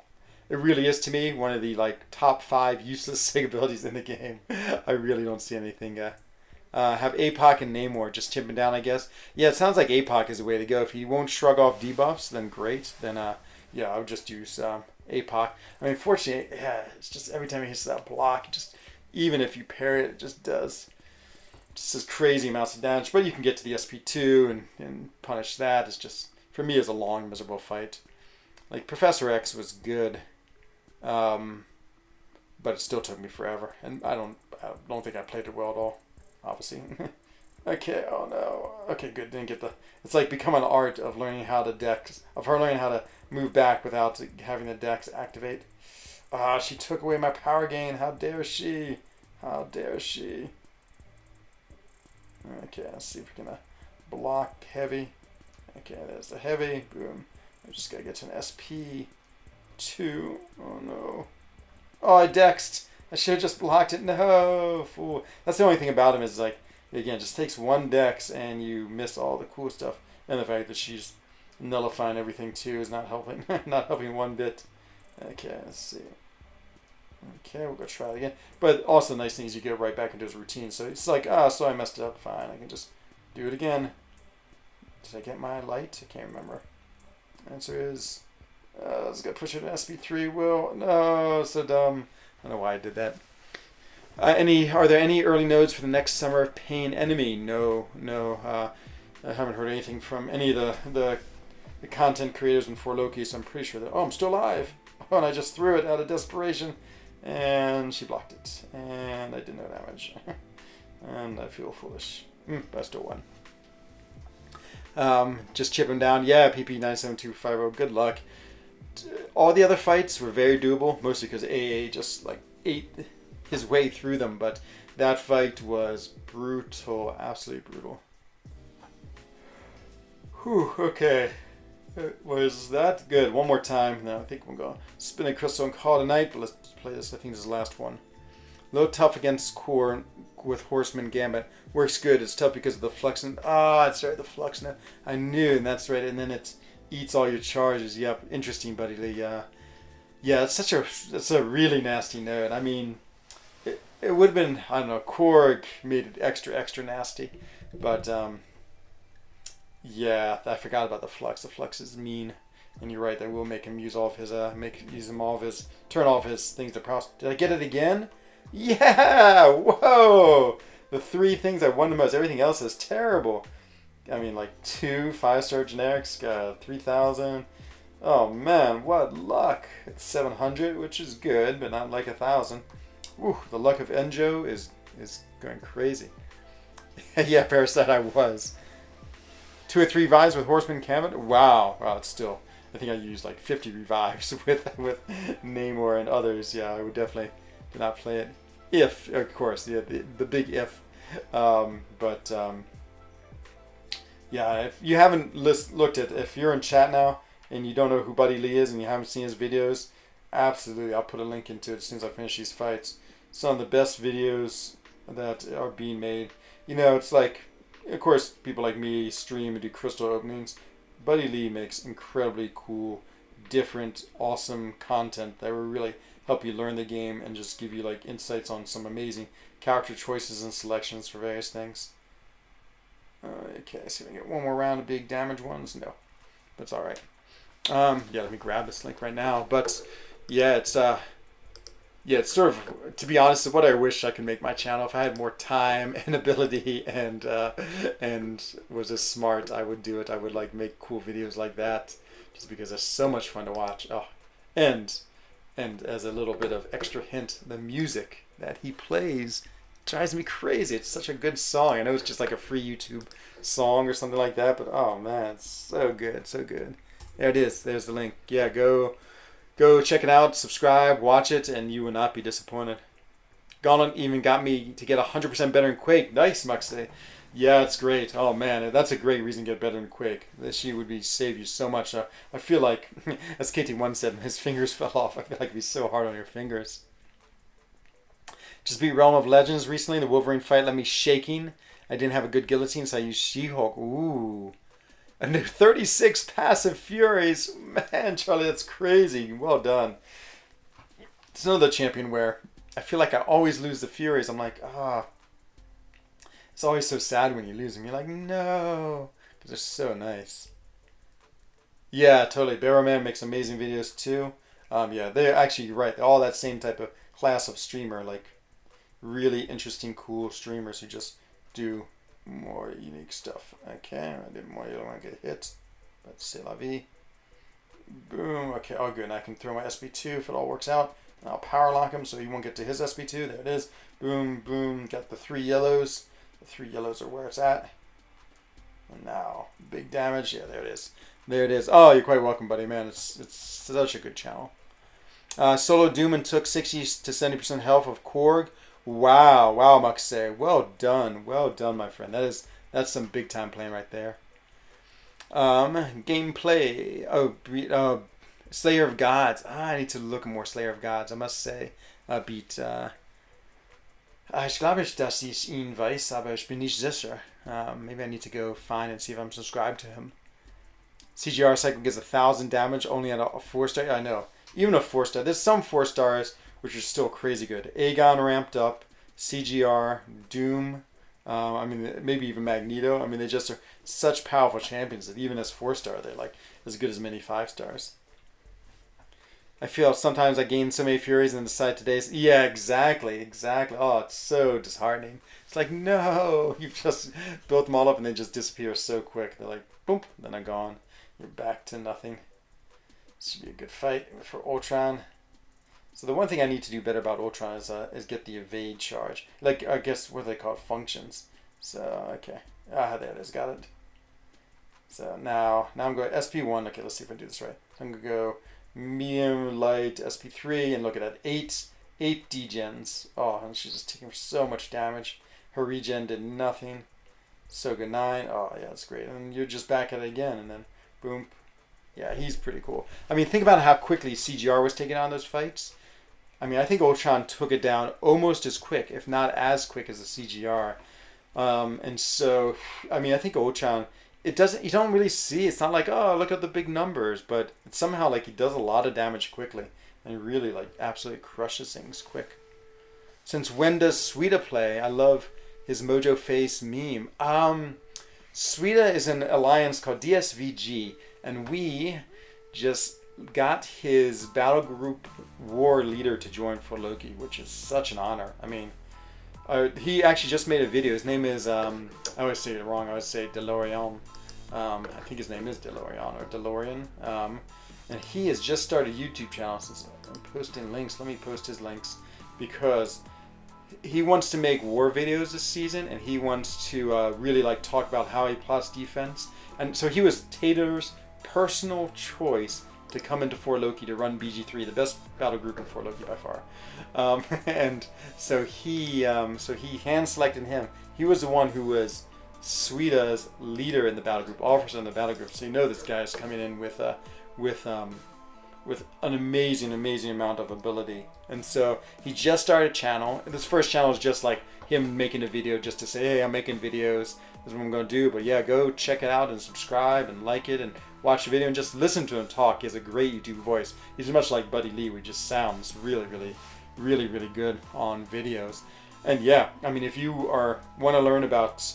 it really is to me one of the like top 5 useless sig abilities in the game. I really don't see anything. Have APOC and Namor just chip him down, I guess. Yeah, it sounds like APOC is the way to go. If he won't shrug off debuffs, then great. Then yeah, I would just use APOC. I mean, fortunately, yeah, it's just every time he hits that block, even if you parry it, it just does just crazy amounts of damage. But you can get to the SP2 and punish that. It's just, for me, it's a long, miserable fight. Like, Professor X was good, but it still took me forever. And I don't think I played it well at all, obviously. Okay, oh no. Okay, good, didn't get the... It's like become an art of learning how to dex, of her learning how to move back without having the dex activate. She took away my power gain. How dare she? How dare she? Okay, let's see if we can block heavy. Okay, there's the heavy. Boom. I just gotta get to an SP2. Oh no. Oh, I dexed. I should have just blocked it. No, fool. That's the only thing about him is like, again, just takes one dex and you miss all the cool stuff. And the fact that she's nullifying everything too is not helping. Not helping one bit. Okay, let's see. Okay, we'll go try it again. But also the nice thing is you get right back into his routine. So it's like, so I messed it up. Fine, I can just do it again. Did I get my light? I can't remember. Answer is, let's go push it to SP3. Will. No, so dumb. I don't know why I did that. Are there any early nodes for the next Summer of Pain enemy? No. I haven't heard anything from any of the content creators in 4 Loki, so I'm pretty sure that, I'm still alive. Oh, and I just threw it out of desperation, and she blocked it, and I did no damage. And I feel foolish. But I still won. Just chip him down. Yeah, PP97250, good luck. All the other fights were very doable, mostly because AA just like ate his way through them, but that fight was brutal, absolutely brutal. Whew, okay. Was that good? One more time. No, I think we're going to spin a crystal and call it a night, but let's play this. I think this is the last one. Low tough against core with Horseman Gambit. Works good. It's tough because of the flux. Ah, it's right, the flux now. I knew, and that's right. And then it eats all your charges. Yep, interesting, Buddy Lee. Yeah, it's a really nasty node. I mean, it would have been, I don't know, Korg made it extra nasty. But, yeah, I forgot about the flux. The flux is mean. And you're right, that will make him use all of his, turn off his things to process. Did I get it again? Yeah! Whoa! The 3 things I won the most. Everything else is terrible. I mean, like 2 5-star generics, 3,000. Oh man, what luck! It's 700, which is good, but not like 1,000. Ooh, the luck of Enjo is going crazy. Yeah, Parasite, I was. 2 or 3 revives with Horseman Gambit. Wow, it's still. I think I used like 50 revives with Namor and others. Yeah, I would definitely do not play it. If, of course, yeah, the big if. Yeah, if you haven't looked at, if you're in chat now and you don't know who Buddy Lee is and you haven't seen his videos, absolutely, I'll put a link into it as soon as I finish these fights. Some of the best videos that are being made. You know, it's like, of course, people like me stream and do crystal openings. Buddy Lee makes incredibly cool, different, awesome content that will really help you learn the game and just give you like insights on some amazing character choices and selections for various things. Okay, so we can get one more round of big damage ones. No, that's all right. Yeah, let me grab this link right now. But yeah, it's sort of, to be honest, what I wish I could make my channel. If I had more time and ability and was as smart, I would do it. I would like make cool videos like that, just because it's so much fun to watch. Oh, and as a little bit of extra hint, the music that he plays drives me crazy. It's such a good song. I know it's just like a free YouTube song or something like that, but oh man, it's so good, so good. There it is. There's the link. Yeah, go check it out, subscribe, watch it, and you will not be disappointed. Gauntlet even got me to get 100% better in Quake. Nice, Muxley. Yeah, it's great. Oh man, that's a great reason to get better in Quake. She would save you so much. I feel like, as KT1 said, his fingers fell off. I feel like it'd be so hard on your fingers. Just beat Realm of Legends recently. The Wolverine fight left me shaking. I didn't have a good guillotine, so I used She-Hulk. Ooh. A new 36 passive Furies. Man, Charlie, that's crazy. Well done. It's another champion where I feel like I always lose the Furies. I'm like, It's always so sad when you lose them. You're like, no. Because they're so nice. Yeah, totally. Barrowman makes amazing videos too. Yeah, they're actually, you're right. All that same type of class of streamer, like really interesting, cool streamers who just do more unique stuff. Okay, I did more. You don't want to get hit. But c'est la vie. Boom. Okay, oh good. And I can throw my SB2 if it all works out. And I'll power lock him so he won't get to his SB2. There it is. Boom, boom. Got the 3 yellows. The 3 yellows are where it's at. And now, big damage. Yeah, there it is. There it is. Oh, you're quite welcome, buddy. Man, it's such a good channel. Solo Doom and took 60 to 70% health of Korg. Wow, Muxay. Well done, my friend. That's some big time playing right there. Gameplay. Slayer of Gods. I need to look more Slayer of Gods. I must say, beat. Ich glaube, dass ich ihn weiß, aber ich bin nicht sicher. Maybe I need to go find and see if I'm subscribed to him. CGR cycle gives 1,000 damage only at a 4-star. I know. Even a 4-star. There's some 4-stars which are still crazy good. Aegon ramped up. CGR. Doom. I mean, maybe even Magneto. I mean, they just are such powerful champions that even as 4-star, they're like as good as many 5-stars. I feel sometimes I gain so many Furies and then decide today's... Yeah, exactly. Oh, it's so disheartening. It's like, no, you've just built them all up and they just disappear so quick. They're like, boom, then they're gone. You're back to nothing. This should be a good fight for Ultron. So the one thing I need to do better about Ultron is get the evade charge. Like, I guess what they call it, functions. So, okay. There it is. Got it. So now I'm going SP1. Okay, let's see if I do this right. I'm going to go medium, light, SP3, and look at that. 8 degens. Oh, and she's just taking so much damage. Her regen did nothing. So good. 9. Oh, yeah, that's great. And you're just back at it again, and then boom. Yeah, he's pretty cool. I mean, think about how quickly CGR was taking on those fights. I mean, I think Ultron took it down almost as quick, if not as quick as the CGR. And so, I mean, I think Ultron, it doesn't, you don't really see, it's not like, oh, look at the big numbers, but it's somehow like he does a lot of damage quickly and really like absolutely crushes things quick. Since when does Suida play? I love his Mojo Face meme. Suida is an alliance called DSVG, and we just got his battle group war leader to join for Loki, which is such an honor. I mean, he actually just made a video. His name is, I always say it wrong, I always say DeLorean. I think his name is DeLorean or DeLorean. And he has just started a YouTube channel. Since I'm posting links, let me post his links, because he wants to make war videos this season, and he wants to really like talk about how he plots defense. And so he was Tater's personal choice to come into 4 Loki to run BG3, the best battle group in 4 Loki by far. And so he hand selected him. He was the one who was Suida's leader in the battle group, officer in the battle group. So you know this guy is coming in with an amazing amount of ability. And so he just started a channel. This first channel is just like him making a video just to say, hey, I'm making videos. This is what I'm going to do. But yeah, go check it out and subscribe and like it and watch the video and just listen to him talk. He has a great YouTube voice. He's much like Buddy Lee, who just sounds really good on videos. And yeah, I mean, if you want to learn about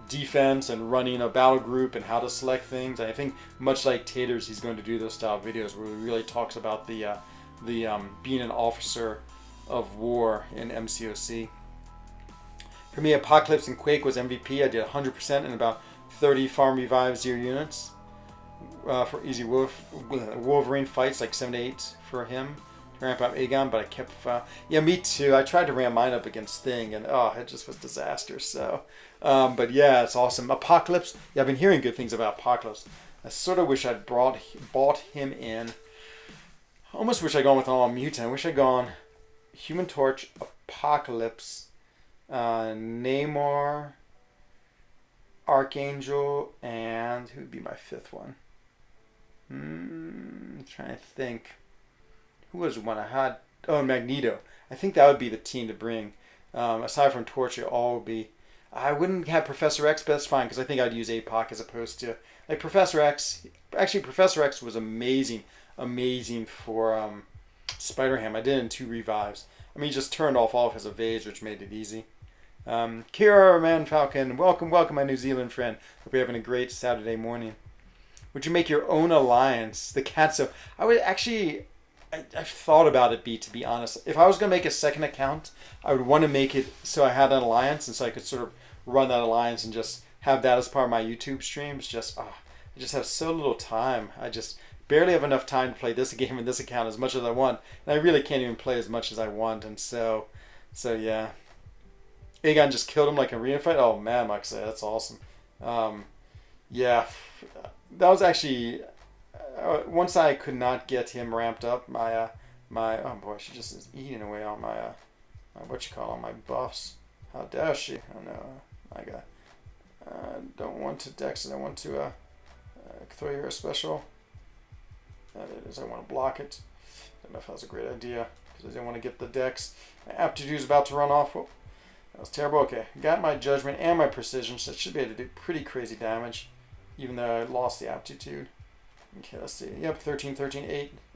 defense and running a battle group and how to select things, I think much like Taters, he's going to do those style videos where he really talks about the being an officer of war in MCOC. For me, Apocalypse and Quake was MVP. I did 100% in about 30 farm revive 0 units for easy Wolverine fights, like 7 to 8 for him to ramp up Aegon, but I kept yeah, me too. I tried to ramp mine up against Thing, and it just was disaster. So but yeah, it's awesome. Apocalypse, yeah, I've been hearing good things about Apocalypse. I sort of wish I'd bought him in. I almost wish I'd gone with all Mutant. I wish I'd gone Human Torch, Apocalypse, Namor, Archangel, and who would be my 5th one? I'm trying to think. Who was one I had? Oh, Magneto. I think that would be the team to bring. Aside from Torch, it all would be. I wouldn't have Professor X, but that's fine, because I think I'd use APOC as opposed to like Professor X. Actually, Professor X was amazing for Spider-Ham. I did it in 2 revives. I mean, he just turned off all of his evades, which made it easy. Kira Man Falcon, welcome, my New Zealand friend. Hope you're having a great Saturday morning. Would you make your own alliance? The Catso. I would actually. I've thought about it, to be honest. If I was going to make a second account, I would want to make it so I had an alliance, and so I could sort of run that alliance and just have that as part of my YouTube streams. I just have so little time. I just barely have enough time to play this game and this account as much as I want, and I really can't even play as much as I want. And so yeah. Aegon just killed him like a arena fight. Oh man, Max, that's awesome. Yeah, that was actually. Once I could not get him ramped up, my oh boy, she just is eating away on my on my buffs. How dare she? Oh no, I don't want to dex it. I want to throw you a special. That it is. I want to block it. I don't know if that was a great idea because I didn't want to get the dex. My aptitude is about to run off. Whoa. That was terrible. Okay, got my judgment and my precision, so it should be able to do pretty crazy damage, even though I lost the aptitude. Okay, let's see. Yep, 13,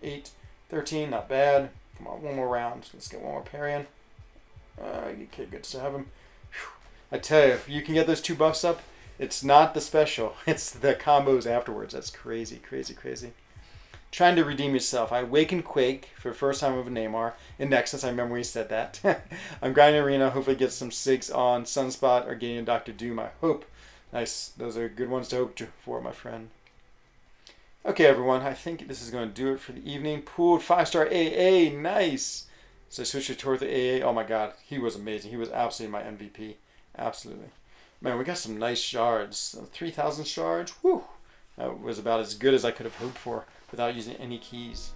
8, 13, not bad. Come on, one more round. Let's get one more parry in. Okay, good to have him. Whew. I tell you, if you can get those 2 buffs up, it's not the special. It's the combos afterwards. That's crazy. Trying to redeem yourself. I awakened Quake for the first time with Namor. In Nexus, I remember when he said that. I'm grinding Arena, hopefully get some 6 on Sunspot or getting Dr. Doom, I hope. Nice. Those are good ones to hope for, my friend. Okay, everyone, I think this is going to do it for the evening. Pooled 5-star AA, nice. So I switched it toward the AA. Oh my god, he was amazing. He was absolutely my MVP. Absolutely. Man, we got some nice shards. 3,000 shards, whew. That was about as good as I could have hoped for without using any keys.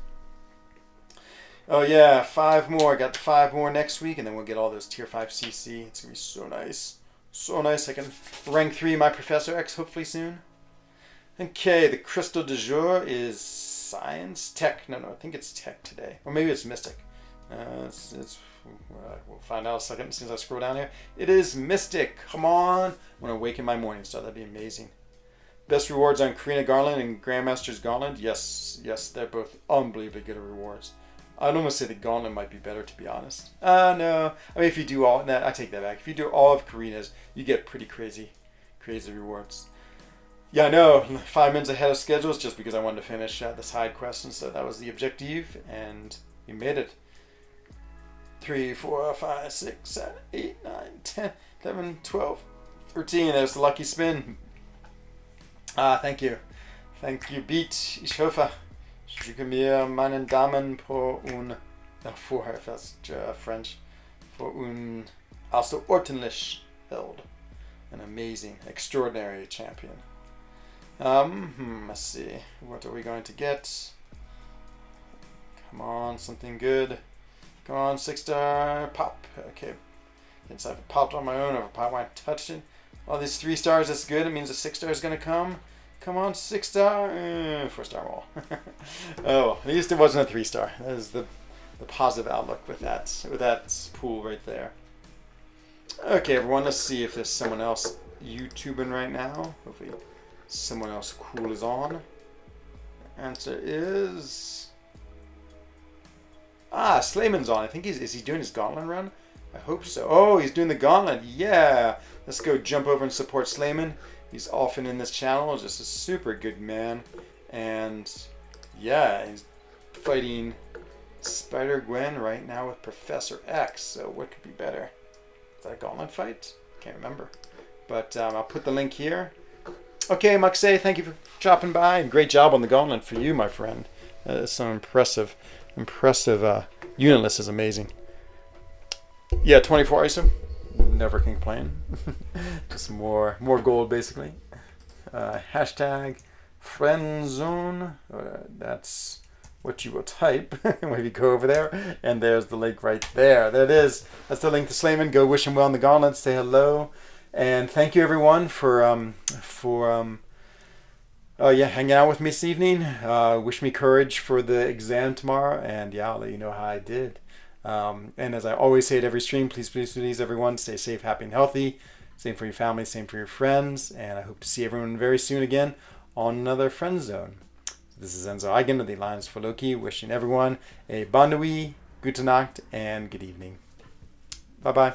Oh yeah, 5 more. Got 5 more next week, and then we'll get all those tier 5 CC. It's going to be so nice. So nice. I can rank 3 my Professor X hopefully soon. Okay, the crystal du jour is science, tech. No, I think it's tech today, or maybe it's mystic. We'll find out in a second as soon as I scroll down here. It is mystic. Come on, I'm gonna awaken my morning star. That'd be amazing. Best rewards on Karina Garland and Grandmaster's Gauntlet. Yes, they're both unbelievably good at rewards. I'd almost say the Gauntlet might be better, to be honest. No. I mean, if you do all, no, I take that back. If you do all of Karina's, you get pretty crazy rewards. Yeah, I know. 5 minutes ahead of schedule is just because I wanted to finish the side quest, and so that was the objective, and we made it. 3, 4, 5, 6, 7, 8, 9, 10, 11, 12, 13. There's the lucky spin. Thank you. Thank you, Beat. Ich hoffe, ich drücke mir meinen Damen por un, vorher, that's French, for un außerordentlich held. An amazing, extraordinary champion. Let's see. What are we going to get? Come on, something good. Come on, 6-star pop. Okay. Since I've popped on my own, I've popped when I touched it. All these 3 stars, that's good. It means a 6-star is going to come. Come on, 6-star. 4-star roll. Oh, at least it wasn't a 3-star. That is the positive outlook with that pool right there. Okay, everyone, let's see if there's someone else YouTubing right now. Hopefully someone else cool is on. The answer is... Slayman's on. I think is he doing his gauntlet run? I hope so. Oh, he's doing the gauntlet. Yeah. Let's go jump over and support Slayman. He's often in this channel. Just a super good man. And yeah, he's fighting Spider-Gwen right now with Professor X. So what could be better? Is that a gauntlet fight? Can't remember. But I'll put the link here. Okay, Muxay, thank you for dropping by. And great job on the gauntlet for you, my friend. That is so impressive. Unit list is amazing. Yeah, 24 ISO. Never complain. Just more gold, basically. Hashtag frENZOne. That's what you will type when you go over there. And there's the link right there. There it is. That's the link to Slayman. Go wish him well in the gauntlet. Say hello. And thank you, everyone, for hanging out with me this evening. Wish me courage for the exam tomorrow. And yeah, I'll let you know how I did. And as I always say at every stream, please, everyone, stay safe, happy, and healthy. Same for your family, same for your friends. And I hope to see everyone very soon again on another frENZOne. This is Enzo Eigen of the Alliance for Loki, wishing everyone a bonne nuit, gute Nacht, and good evening. Bye-bye.